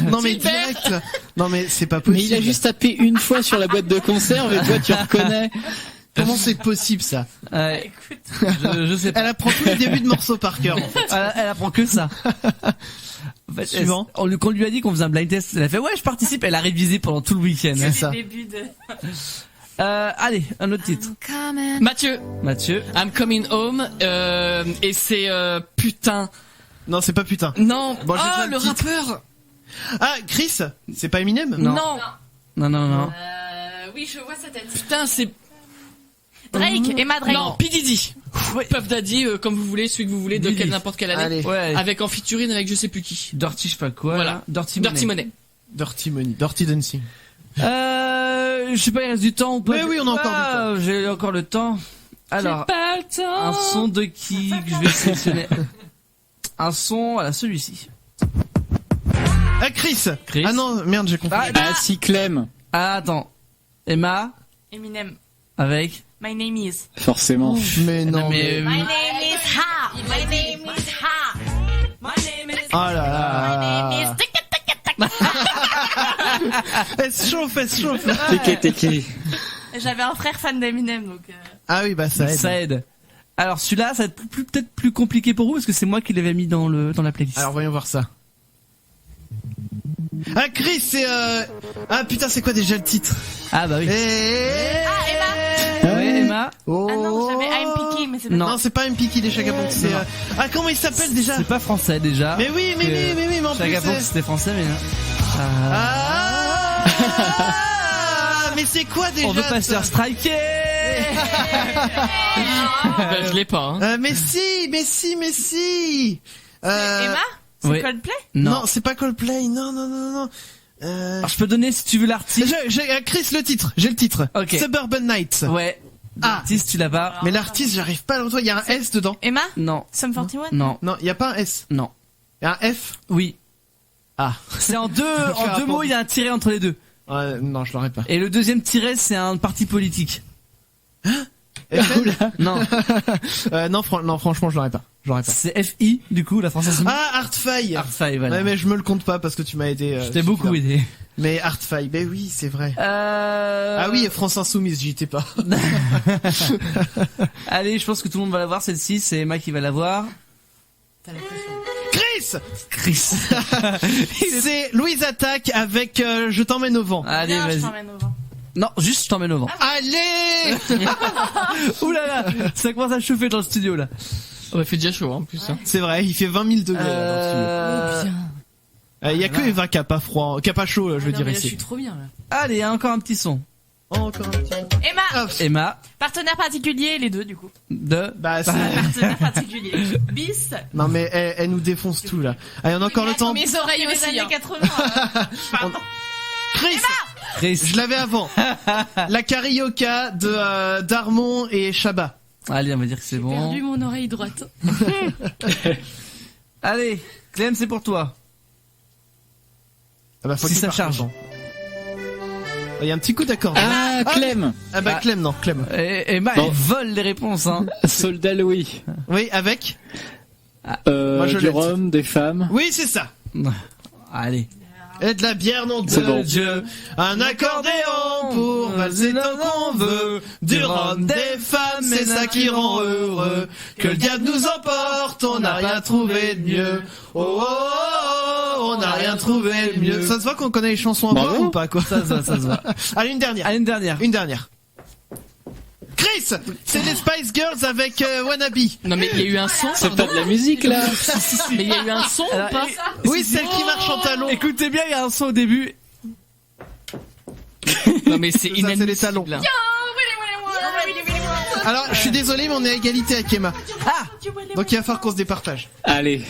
Non mais direct. Non mais c'est pas possible. Mais il a juste tapé une fois sur la boîte de conserve et toi tu reconnais. Comment c'est possible ça? Écoute. Je sais pas. Elle apprend tous les débuts de morceaux par cœur en fait. Elle apprend que ça. En fait, Suivant. Quand on lui a dit qu'on faisait un blind test, elle a fait ouais je participe, elle a révisé pendant tout le week-end. C'est ça. le début de... Allez, un autre titre. Mathieu. I'm coming home. Et c'est putain. Non c'est pas putain. Non. Bon, oh le rappeur. Ah Chris. C'est pas Eminem? Non. Non. Oui je vois sa tête. Putain c'est... Drake, Emma Drake. Non, P. Diddy. Puff Daddy, comme vous voulez, celui que vous voulez, de n'importe quelle année. Allez. Ouais. Avec en featuring avec je sais plus qui. Dirty je sais pas quoi. Voilà. Dirty Money. Dirty Money. Dirty Dancing. Je sais pas, il reste du temps ou pas? Oui, on a encore du temps. J'ai encore le temps. Alors, pas le temps. un son de qui que je vais sélectionner? Un son, voilà, celui-ci. Ah Chris. Ah non, merde, j'ai compris. Ah si, Clem. Ah, attends. Emma. Eminem. Avec. My name is. Forcément. Mais non. My name is Ha. My name is Ha. My name is. Oh là là. My name is. Elle se chauffe. Téké. J'avais un frère fan d'Eminem donc. Ah oui, bah ça aide. Ça aide. Alors celui-là, ça va être peut-être plus compliqué pour vous parce que c'est moi qui l'avais mis dans la playlist. Alors voyons voir ça. Ah Chris, c'est ah putain, c'est quoi déjà le titre? Ah bah oui. Emma. Oui, Emma. Oh. Ah non, j'avais I'm Picky mais c'est pas. Non, c'est pas un Picky des Chaka Ponk, c'est ah comment il s'appelle déjà? C'est pas français déjà. Mais oui, mais en plus Chaka Ponk c'était français mais. Mais c'est quoi déjà? On veut pas se faire striker. Ben, je l'ai pas. Hein. Mais si. Emma? C'est Oui. Coldplay? Non, c'est pas Coldplay. Non. Alors, je peux donner si tu veux l'artiste. J'ai Chris le titre. J'ai le titre. Ok. Suburban Nights. Ouais. L'artiste, tu l'as pas. Mais l'artiste, j'arrive pas à le retrouver. Il y a un S dedans. Emma? Non. Sum 41? Non. Non, il y a pas un S. Non. Il y a un F. Oui. Ah. C'est en deux mots, il y a un tiret entre les deux. Non, je l'aurais pas. Et le deuxième tiret, c'est un parti politique. FN? Non. Non, franchement, je l'aurais pas. C'est FI, du coup, la française. Ah, Artfaille. Artfaille, voilà. Ouais, mais je me le compte pas parce que tu m'as aidé. Je t'ai beaucoup aidé. Mais Artfaille, ben oui, c'est vrai. Ah oui, France Insoumise, j'y étais pas. Allez, je pense que tout le monde va la voir, celle-ci, c'est Emma qui va la voir. Chris. C'est Louise Attaque avec Je t'emmène au vent. Allez, vas-y. Non, juste je t'emmène au vent. Allez. Ouh là là, ça commence à chauffer dans le studio là. Oh, il fait déjà chaud en plus. Hein. C'est vrai, il fait 20 000 degrés là, dans le studio. Il y a que Eva qui a pas froid, qui a pas chaud, je dirais. Je suis trop bien là. Allez, encore un petit son. Encore un petit. Emma. Emma. Partenaire particulier, les deux du coup. Bah c'est partenaire particulier. Bis. Non mais elle nous défonce tout là. Allez, on a encore le temps. Mes oreilles aussi. Années 80. Chris. Je l'avais avant. La carioca de Darmon et Chabat. Allez, on va dire que c'est bon. J'ai perdu mon oreille droite. Allez, Clem, c'est pour toi. Ah bah faut si ça charge. Il y a un petit coup d'accord. Ah, Clem. Ah bah Clem, non, Clem. Emma, elle vole les réponses, hein. Soldat Louis. Oui, avec Moi, du rhum, des femmes. Oui, c'est ça. Allez. Et de la bière, non de Dieu. Un accordéon pour valser tant qu'on veut. Du rhum, des femmes, c'est ça qui rend heureux. Que le diable nous emporte, on n'a rien trouvé de mieux. Oh, oh, oh, on n'a rien trouvé de mieux. Ça se voit qu'on connaît les chansons en voix ou pas, quoi. Ça se voit. Allez, une dernière. Une dernière. Chris, c'est les Spice Girls avec Wannabe. Non mais il y a eu un son. C'est pas de la musique là. Mais il y a eu un son ou pas? Oui, celle qui marche en talons. Écoutez bien, il y a un son au début. Non mais c'est inadmissible. C'est les talons. Alors, je suis désolé, mais on est à égalité avec Emma. Ah. Donc il va falloir qu'on se départage. Allez.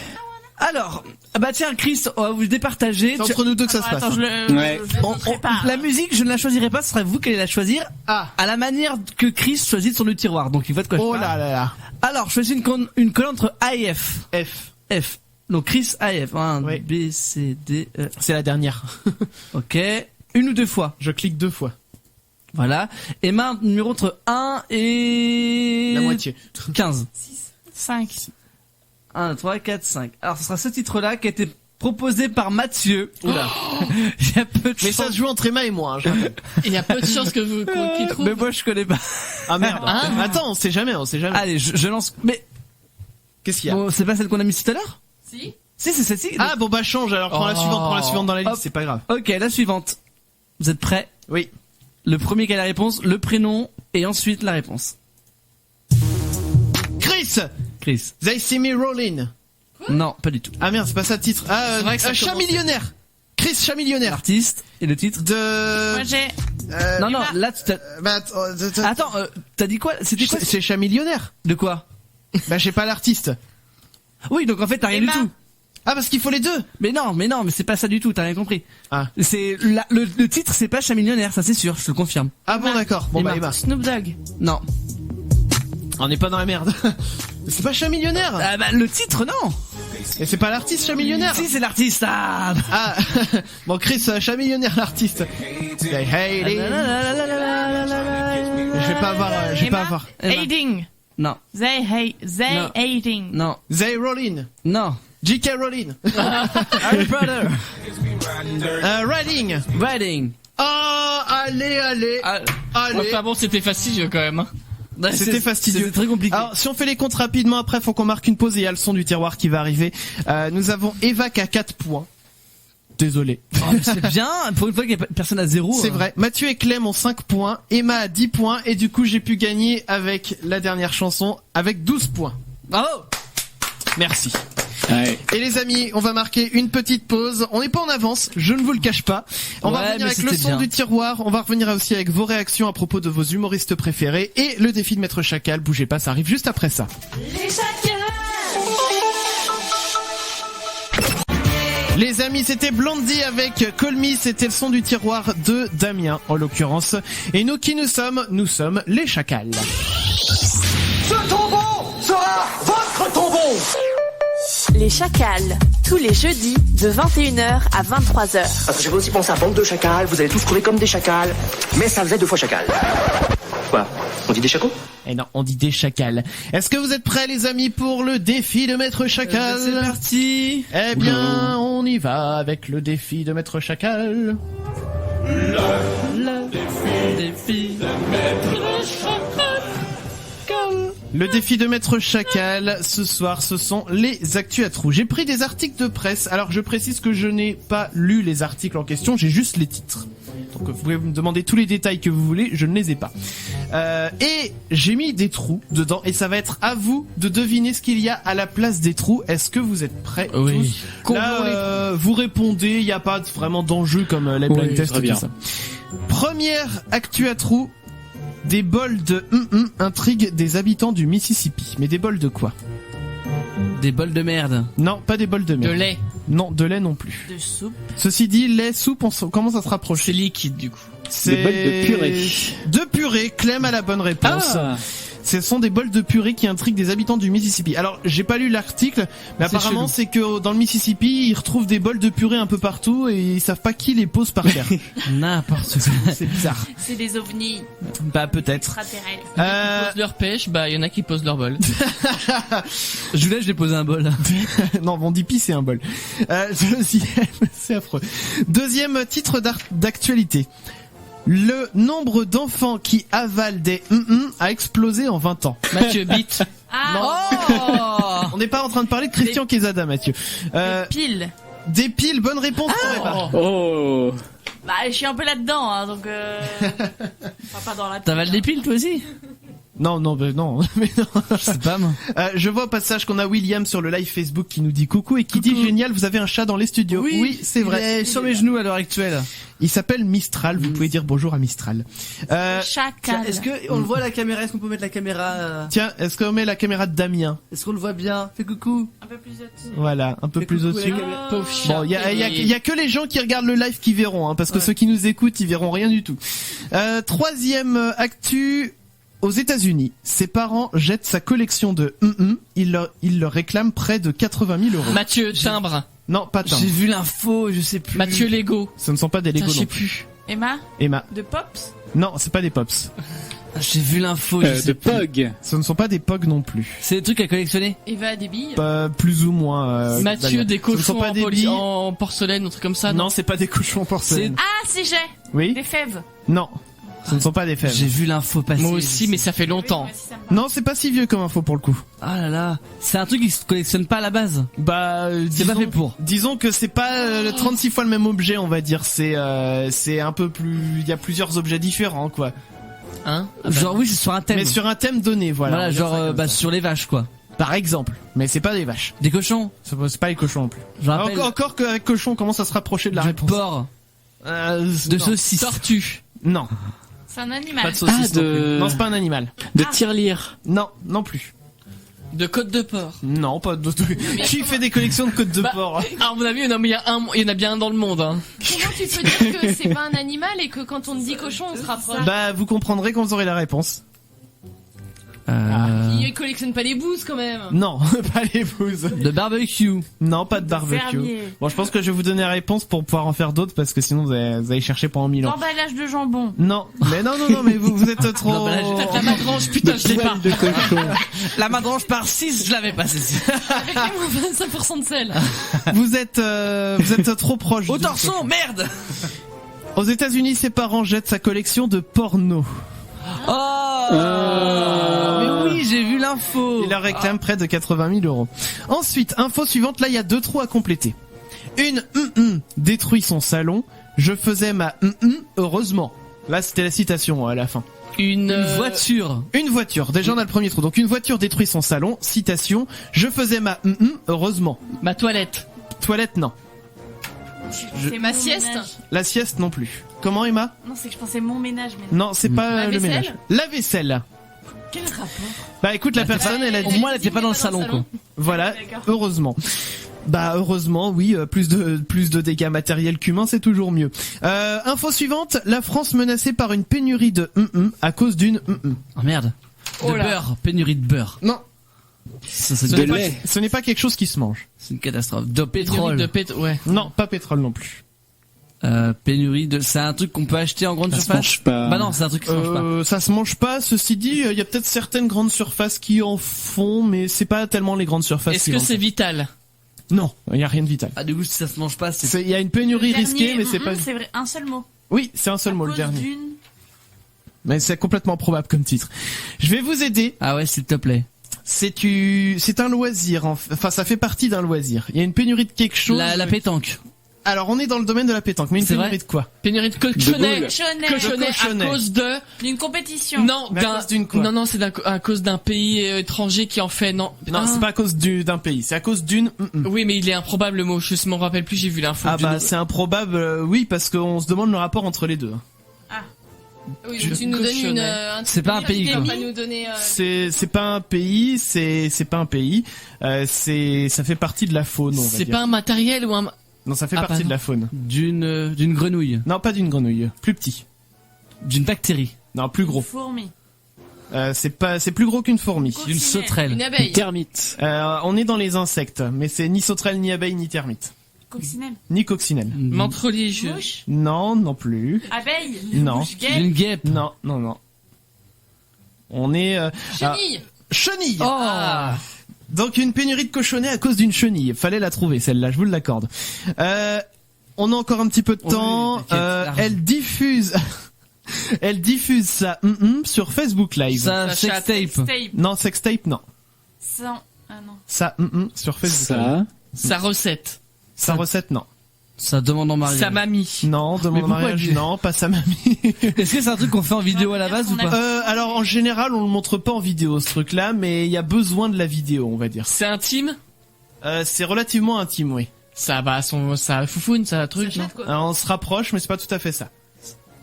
Alors, bah tiens Chris, on va vous départager. C'est entre nous deux que ça se passe. La musique, je ne la choisirai pas, ce sera vous qui allez la choisir. À la manière que Chris choisit sur le tiroir. Donc il voit de quoi je parle. Oh là là là. Alors, je choisis une colonne entre A et F. F. Donc Chris A et F. 1, oui. B, C, D, E. C'est la dernière. Ok. Une ou deux fois. Je clique 2 fois. Voilà. Emma, numéro entre 1 et... La moitié. 15. 5. 1, 3, 4, 5. Alors, ce sera ce titre-là qui a été proposé par Mathieu. Oula. Il y a peu de Mais ça se joue entre Emma et moi. Il y a peu de chances que vous qu'il trouve. Mais moi, je connais pas. Ah merde. Attends, on sait jamais. Allez, je lance. Mais qu'est-ce qu'il y a? Bon, c'est pas celle qu'on a mise tout à l'heure? Si, c'est celle-ci. Ah bon bah change. Alors prends la suivante dans la liste. Hop. C'est pas grave. Ok, la suivante. Vous êtes prêts? Oui. Le premier qui a la réponse, le prénom et ensuite la réponse. Chris. They see me rolling. Non, pas du tout. Ah merde, c'est pas ça le titre. Chat millionnaire. Chris, chat millionnaire. Artiste et le titre de. Moi j'ai. Non, là tu t'as. Attends, t'as dit quoi? C'était quoi? C'est chat millionnaire. De quoi? Bah j'ai pas l'artiste. Oui, donc en fait t'as rien du tout. Ah parce qu'il faut les deux. Mais non, mais c'est pas ça du tout. T'as rien compris. Ah. C'est le titre, c'est pas chat millionnaire, ça c'est sûr, je te le confirme. Ah bon d'accord. Bon bah Emma. Snoop Dogg. Non. On n'est pas dans la merde. C'est pas chat millionnaire. Ah bah le titre non. Et c'est pas l'artiste chat millionnaire. Si c'est l'artiste. Ah. Bon Chris chat millionnaire l'artiste. They hate it. Je vais pas avoir. Hating. Non. They hating. Non. They rolling. Non. J.K. Rowling. Harry Potter. Riding. Oh, allez. Enfin bon, c'était facile quand même. C'était fastidieux. C'est très compliqué. Alors, si on fait les comptes rapidement, après, faut qu'on marque une pause et il y a le son du tiroir qui va arriver. Nous avons Eva qui a 4 points. Désolé. Oh, c'est bien, pour une fois qu'il y a personne à 0. C'est vrai. Mathieu et Clem ont 5 points, Emma a 10 points, et du coup, j'ai pu gagner avec la dernière chanson, avec 12 points. Bravo! Merci. Ouais. Et les amis, on va marquer une petite pause. On n'est pas en avance, je ne vous le cache pas. On va revenir avec le son du tiroir. On va revenir aussi avec vos réactions à propos de vos humoristes préférés et le défi de Maître Chacal. Bougez pas, ça arrive juste après ça. Les Chacals. Les amis, c'était Blondie avec Call Me, c'était le son du tiroir de Damien en l'occurrence. Et nous qui nous sommes les chacals. Ce tombeau sera votre tombeau. Les chacals, tous les jeudis de 21h à 23h. Parce que j'avais aussi pensé à bande de chacals, vous allez tous courir comme des chacals, mais ça faisait 2 fois chacal. Quoi? On dit des chacals? Eh non, on dit des chacals. Est-ce que vous êtes prêts les amis pour le défi de Maître Chacal? C'est parti. Eh bien, on y va avec le défi de Maître Chacal. Le défi de Maître Chacal. Le défi de Maître Chacal, ce soir, ce sont les actus à trous. J'ai pris des articles de presse. Alors, je précise que je n'ai pas lu les articles en question, j'ai juste les titres. Donc, vous pouvez me demander tous les détails que vous voulez, je ne les ai pas. Et j'ai mis des trous dedans, et ça va être à vous de deviner ce qu'il y a à la place des trous. Est-ce que vous êtes prêts tous? Là, vous répondez, il n'y a pas vraiment d'enjeu comme les blind tests et tout ça. Première actu à trous. Des bols de intrigue des habitants du Mississippi. Mais des bols de quoi? Des bols de merde. Non, pas des bols de merde. De lait. Non, de lait non plus. De soupe. Ceci dit, lait, soupe, on commence à se rapprocher. C'est liquide du coup. C'est des bols de purée. De purée, Clem a la bonne réponse. Ah. Ce sont des bols de purée qui intriguent des habitants du Mississippi. Alors, j'ai pas lu l'article, mais apparemment c'est que dans le Mississippi, ils retrouvent des bols de purée un peu partout et ils savent pas qui les pose par terre. N'importe quoi. C'est bizarre. C'est des ovnis. Bah peut-être. Extraterrestres. Ils posent leur pêche, bah il y en a qui posent leur bol. Je l'ai posé un bol. Non, mon Dipi c'est un bol. Deuxième, c'est affreux. Deuxième titre d'actualité. Le nombre d'enfants qui avalent des a explosé en 20 ans. Mathieu Bite. On n'est pas en train de parler de Christian Quesada, Mathieu. Des piles. Des piles, bonne réponse pour Eva. Oh. Bah, je suis un peu là-dedans, hein, donc enfin, pas dans la pile. T'avales des piles toi aussi? Non, mais non. Je sais pas moi. Je vois au passage qu'on a William sur le live Facebook qui nous dit coucou et qui dit génial, vous avez un chat dans les studios. Oui, c'est vrai. Il est sur mes genoux à l'heure actuelle. Il s'appelle Mistral, vous pouvez dire bonjour à Mistral. Chacal. Est-ce que on le voit à la caméra? Est-ce qu'on peut mettre la caméra Tiens, est-ce qu'on met la caméra de Damien? Est-ce qu'on le voit bien? Fais coucou. Un peu plus au-dessus. Voilà, un peu plus au-dessus. Pauvre chat. Bon, il y a que les gens qui regardent le live qui verront, hein, parce que ceux qui nous écoutent, ils verront rien du tout. Troisième actu. Aux États-Unis, ses parents jettent sa collection de il leur réclame près de 80 000 €. Mathieu Timbre. Non, pas timbre. J'ai vu l'info, je sais plus. Mathieu Lego. Ce ne sont pas des Lego Je sais non plus. Emma. De Pops. Non, c'est pas des Pops. J'ai vu l'info, je sais De plus. Pog. Ce ne sont pas des Pog non plus. C'est des trucs à collectionner? Eva a des billes. Pas plus ou moins. Mathieu, Damien. des Ce ne sont cochons pas des billes. en porcelaine, un truc comme ça. Non, c'est pas des cochons en porcelaine. Ah, si j'ai. Oui. Des fèves. Non. Ce ne sont pas des fèves. J'ai vu l'info passer. Moi aussi, mais ça fait longtemps. Non, c'est pas si vieux comme info pour le coup. Ah là là. C'est un truc qui se collectionne pas à la base. Bah, C'est pas fait pour. Disons que c'est pas 36 fois le même objet, on va dire. C'est un peu plus. Il y a plusieurs objets différents, quoi. Hein? Genre oui, c'est sur un thème. Mais sur un thème donné, voilà. Voilà, genre sur les vaches quoi. Par exemple. Mais c'est pas des vaches. Des cochons. C'est pas les cochons non plus. Je rappelle. Encore qu'avec cochon, on commence à se rapprocher de la réponse. Porc. De non. saucisses. Tortue. Non. C'est un animal. Pas de saucisse non plus. Non, c'est pas un animal. De tirelire. Non, non plus. De côte de porc. Non, pas de. Qui fait des collections de côtes de porc? À mon avis, il y en a bien un dans le monde. Hein. Comment tu peux dire que c'est pas un animal et que quand on dit cochon, on se rapproche? Bah, vous comprendrez quand vous aurez la réponse. Il collectionne pas les bouses quand même. Non, pas les bouses. De barbecue. Non, pas de barbecue. Fermier. Bon, je pense que je vais vous donner la réponse pour pouvoir en faire d'autres parce que sinon vous allez chercher pendant 1000 ans. L'emballage de jambon. Non, mais non, mais vous êtes trop. La madrange, putain, je l'ai pas. De cochon. La madrange par 6, je l'avais pas celle-ci. Avec les moins 25% de sel. Vous êtes trop proche. Au torson, merde. Aux États-Unis, ses parents jettent sa collection de porno. Mais oui, j'ai vu l'info. Il leur réclame près de 80 000 €. Ensuite, info suivante, là il y a 2 trous à compléter. Une détruit son salon. Je faisais ma heureusement. Là c'était la citation à la fin. Une voiture. Une voiture. Déjà on a le premier trou. Donc une voiture détruit son salon. Citation. Je faisais ma heureusement. Ma toilette. Toilette non. C'est ma sieste. La sieste non plus. Comment Emma? Non, c'est que je pensais mon ménage. Mais non, c'est pas le ménage. La vaisselle. Quel rapport? Bah écoute, la personne elle a dit. Au moins elle était pas dans le salon quoi. Voilà, heureusement. Bah heureusement, oui, plus de dégâts matériels qu'humains, c'est toujours mieux. Info suivante, la France menacée par une pénurie de à cause d'une Oh merde. Beurre, pénurie de beurre. Non. Ce n'est pas quelque chose qui se mange. C'est une catastrophe. De pétrole. Ouais. Non, pas pétrole non plus. Pénurie de... C'est un truc qu'on peut acheter en grande surface. Ça se mange pas. Bah non, c'est un truc qui se mange pas. Ça se mange pas. Ceci dit, il y a peut-être certaines grandes surfaces qui en font, mais c'est pas tellement les grandes surfaces. Est-ce que c'est vital? Non, il y a rien de vital. Ah, du coup, si ça se mange pas, il y a une pénurie risquée, mais c'est pas. C'est vrai, un seul mot. Oui, c'est un seul mot, le dernier. Mais c'est complètement probable comme titre. Je vais vous aider. Ah ouais, s'il te plaît. C'est un loisir. Enfin, ça fait partie d'un loisir. Il y a une pénurie de quelque chose. La pétanque. Alors, on est dans le domaine de la pétanque, mais une pénurie de quoi? Pénurie de cochonnet. Cochonnet à cause d'une compétition. Non, non, c'est à cause d'un pays étranger qui en fait, non. Non, c'est pas à cause d'un pays, c'est à cause d'une. Oui, mais il est improbable le mot, je m'en rappelle plus, j'ai vu l'info. Ah bah, c'est improbable, oui, parce qu'on se demande le rapport entre les deux. Ah. Oui, tu nous donnes c'est pas un pays, quoi. C'est pas un pays, c'est pas un pays, ça fait partie de la faune, on va dire. C'est pas un matériel ou un... Non, ça fait partie de la faune. D'une grenouille. Non, pas d'une grenouille. Plus petit. D'une bactérie. Non, plus gros. Une fourmi. C'est plus gros qu'une fourmi. D'une sauterelle. Une abeille. Une termite. On est dans les insectes, mais c'est ni sauterelle, ni abeille, ni termite. Coccinelle. Ni coccinelle. Menthe religieuse. Mouche. Non, non plus. Abeille. Non. Une guêpe. Non. On est... Chenille. Chenille. Oh. Ah. Donc une pénurie de cochonnets à cause d'une chenille. Fallait la trouver celle-là, je vous l'accorde. On a encore un petit peu de temps. Oui, elle diffuse ça sur Facebook Live. Ça sextape. Non, sextape non. Non. Ça sur Facebook Live. Sa recette. Sa recette non. Ça demande en mariage. Sa mamie. Non, demande en mariage. Non, pas sa mamie. Est-ce que c'est un truc qu'on fait en vidéo à la base ou pas? Alors en général, on le montre pas en vidéo ce truc-là, mais il y a besoin de la vidéo, on va dire. C'est intime? C'est relativement intime, oui. Ça foufoune, ça truc. Non alors, on se rapproche, mais c'est pas tout à fait ça.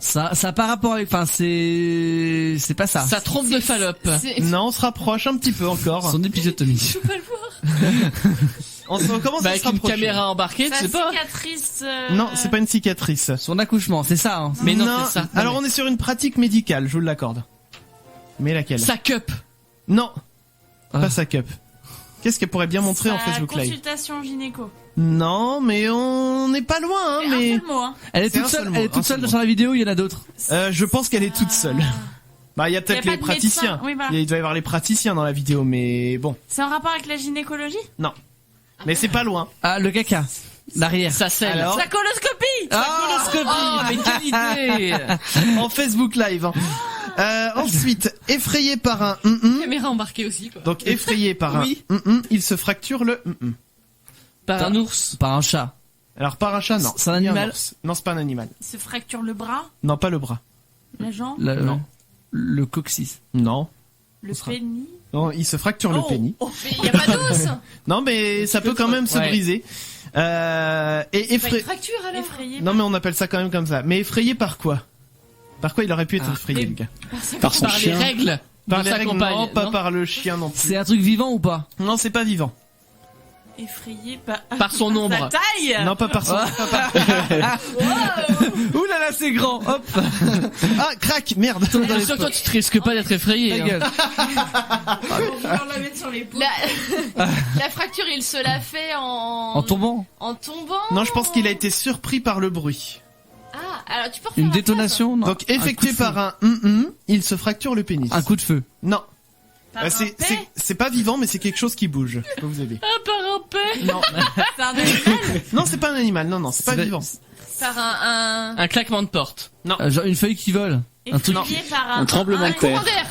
Ça a pas rapport avec, enfin c'est pas ça. Ça trompe de Fallope. Non, on se rapproche un petit peu encore. Son épisiotomie. Je peux pas le voir. On commence à avec se rapprocher. Une caméra embarquée, tu sais pas. Cicatrice. Non, c'est pas une cicatrice. Son accouchement, c'est ça. Hein. Mais non, c'est ça. Alors on est sur une pratique médicale, je vous l'accorde. Mais laquelle? Sa cup. Non, pas sa cup. Qu'est-ce qu'elle pourrait bien montrer en Facebook Live? Consultation gynéco. Non, mais on n'est pas loin, hein, mais. Un seul mot, hein. Elle est toute seule sur la vidéo, il y en a d'autres. Je pense qu'elle est toute seule. Bah, il y a peut-être les praticiens. Oui, voilà. Il doit y avoir les praticiens dans la vidéo, mais bon. C'est en rapport avec la gynécologie? Non. Mais c'est pas loin. Ah, le caca. L'arrière. Ça selle. Sa coloscopie! Oh, mais quelle idée! En Facebook Live. Ensuite, effrayé par un Caméra embarquée aussi, quoi. Donc, effrayé par un il se fracture le Par un ours. Par un chat. Alors, par un chat, non. C'est un animal? Non, c'est pas un animal. Il se fracture le bras? Non, pas le bras. La jambe? Non. Le coccyx. Non. Le pénis? Non, il se fracture le pénis. Mais il y a pas d'os! Non, mais ça peut quand même se briser. Et effrayé. Fracture alors? Effrayé. Non, mais on appelle ça quand même comme ça. Mais effrayé par quoi? Par quoi il aurait pu être effrayé, le gars? Par son Par les chien. règles. Par de les sa règles, compagne, non, pas non par le chien non plus. C'est un truc vivant ou pas? Non, c'est pas vivant. Effrayé par son ombre. Sa taille? Non, pas par son. Ouh là là, c'est grand. Hop. Ah, crac, merde. Sur toi, tu te risques pas d'être effrayé. Ta gueule. La mettre sur l'épaule. La fracture, il se l'a fait en tombant. En tombant. Non, je pense qu'il a été surpris par le bruit. Ah, alors tu peux refaire Une détonation, non? Donc effectué par un il se fracture le pénis. Un coup de feu. Non. C'est pas vivant, mais c'est quelque chose qui bouge. Je peux vous aider. Par un paix. Non. C'est un animal? Non, c'est pas un animal. Non, c'est pas vivant. Par un claquement de porte. Non. Genre une feuille qui vole. Un truc. Par un tremblement de terre. Courant d'air.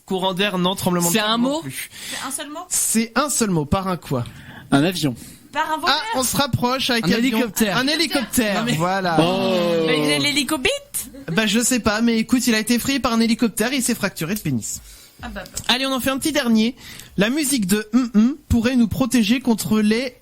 Courant d'air, non. Tremblement de terre. C'est un mot? C'est un seul mot? C'est un seul mot. Par un quoi? Un avion. Par un voleur? Ah, on se rapproche avec un hélicoptère. Un hélicoptère, voilà. Mais l'hélicobite? Bah je sais pas, mais écoute, il a été effrayé par un hélicoptère et il s'est fracturé le pénis. Ah bah. Allez, on en fait un petit dernier. La musique de pourrait nous protéger contre les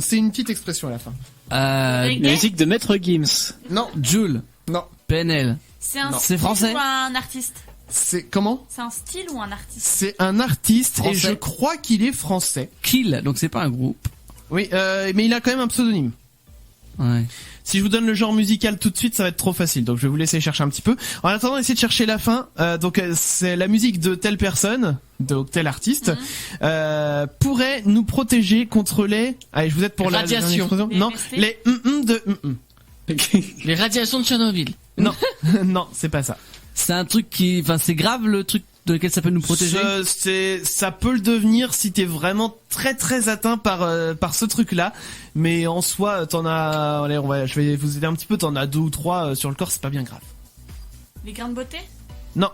c'est une petite expression à la fin. La musique de Maître Gims. Non. Joule. Non. PNL. C'est français ou un artiste? C'est comment? C'est un style ou un artiste? C'est un artiste français. Et je crois qu'il est français. Kill, donc c'est pas un groupe. Oui, mais il a quand même un pseudonyme. Ouais. Si je vous donne le genre musical tout de suite, ça va être trop facile. Donc je vais vous laisser chercher un petit peu. En attendant, essayez de chercher la fin. Donc c'est la musique de telle personne, de tel artiste, pourrait nous protéger contre les. Allez, je vous aide pour la radiation. Non, les de. Les radiations de Tchernobyl. Non, non, c'est pas ça. C'est un truc qui, enfin, c'est grave le truc de lequel ça peut nous protéger. Ça peut le devenir si t'es vraiment très très atteint par ce truc-là. Mais en soi, t'en as. Allez, je vais vous aider un petit peu. T'en as 2 ou 3 sur le corps, c'est pas bien grave. Les grains de beauté ? Non.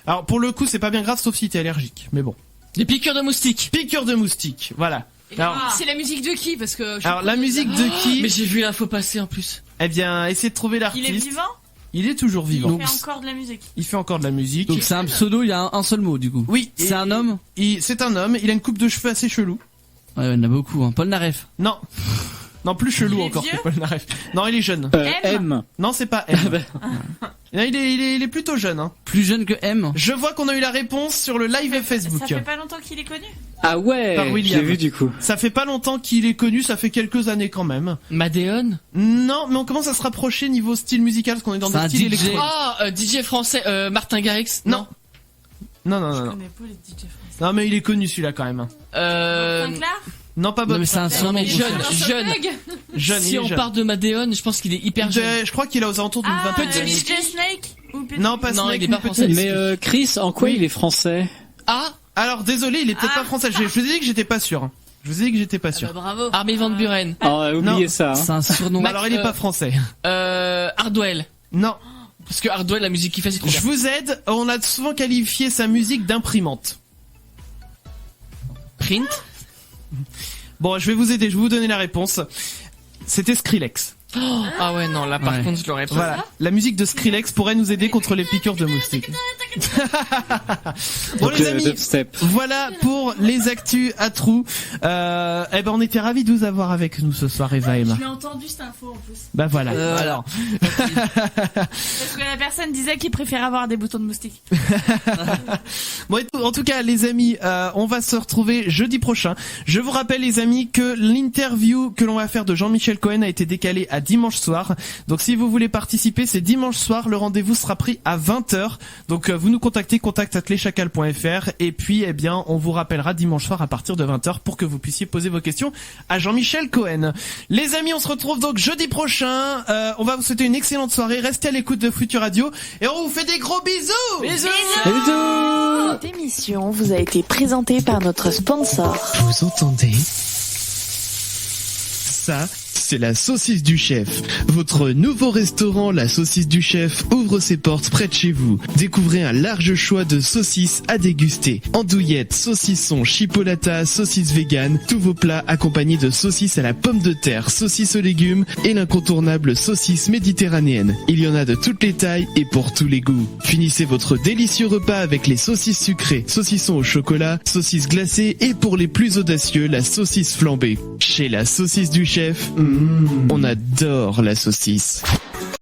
Alors pour le coup, c'est pas bien grave, sauf si t'es allergique. Mais bon. Les piqûres de moustiques. Piqûres de moustiques, voilà. Alors, c'est la musique de qui ? Parce que. Alors la musique de qui ? Mais j'ai vu l'info passer en plus. Eh bien, essayez de trouver l'artiste. Il est vivant ? Il est toujours vivant. Il fait encore de la musique. Il fait encore de la musique. Donc c'est un pseudo, il y a un seul mot du coup. Oui. C'est un homme ? C'est un homme, il a une coupe de cheveux assez chelou. Ouais, il y en a beaucoup, hein. Paul Naref. Non. Non, plus chelou encore vieux que Paul Naref. Non, il est jeune. M. Non, c'est pas M. Non, il est plutôt jeune. Hein. Plus jeune que M. Je vois qu'on a eu la réponse sur le live Facebook. Ça fait pas longtemps qu'il est connu ? Ah ouais, j'ai vu du coup. Ça fait pas longtemps qu'il est connu, ça fait quelques années quand même. Madéon ? Non, mais on commence à se rapprocher niveau style musical, parce qu'on est dans des styles électro. Ah, DJ français, Martin Garrix ? Non. Non. Je connais pas les DJ français. Non, mais il est connu celui-là quand même. Non, pas Bob. Non, mais c'est un surnom. Jeune. Si on part de Madéon, je pense qu'il est hyper jeune. Je crois qu'il a aux alentours d'une vingtaine d'années. DJ Snake ou Non, pas Snake. Il est pas français. Mais Chris, en quoi il est français ? Ah, alors désolé, il est peut-être pas français. Je vous ai dit que j'étais pas sûr. Bravo. Armin van Buren. Ah, oubliez ça. Hein. C'est un surnom. Alors il est pas français. Hardwell. Non. Parce que Hardwell, la musique qu'il fait, c'est trop bien. Je vous aide. On a souvent qualifié sa musique d'imprimante. Print. Bon, je vais vous aider. Je vais vous donner la réponse. C'était Skrillex. Oh, ah ouais, non, là par contre je l'aurais pas. Voilà, la musique de Skrillex pourrait nous aider contre les piqûres de moustiques. Bon les amis, voilà pour les actus à trous. On était ravis de vous avoir avec nous ce soir, Eva et Emma. Je l'ai entendu cette info en plus. Bah voilà. Alors. Parce que la personne disait qu'il préférait avoir des boutons de moustiques. Bon, en tout cas les amis, on va se retrouver jeudi prochain. Je vous rappelle les amis que l'interview que l'on va faire de Jean-Michel Cohen a été décalée à dimanche soir. Donc si vous voulez participer, c'est dimanche soir, le rendez-vous sera pris à 20h. Donc vous nous contactez, contact@leschacals.fr et puis on vous rappellera dimanche soir à partir de 20h pour que vous puissiez poser vos questions à Jean-Michel Cohen. Les amis, on se retrouve donc jeudi prochain. On va vous souhaiter une excellente soirée, restez à l'écoute de Futur Radio et on vous fait des gros bisous. Bisous. Cette émission vous a été présentée par notre sponsor. Vous entendez ? Ça, c'est la saucisse du chef. Votre nouveau restaurant, la saucisse du chef, ouvre ses portes près de chez vous. Découvrez un large choix de saucisses à déguster. Andouillettes, saucisson, chipolata, saucisses vegan, tous vos plats accompagnés de saucisses à la pomme de terre, saucisses aux légumes et l'incontournable saucisse méditerranéenne. Il y en a de toutes les tailles et pour tous les goûts. Finissez votre délicieux repas avec les saucisses sucrées, saucissons au chocolat, saucisses glacées et pour les plus audacieux, la saucisse flambée. Chez la saucisse du chef, on adore la saucisse.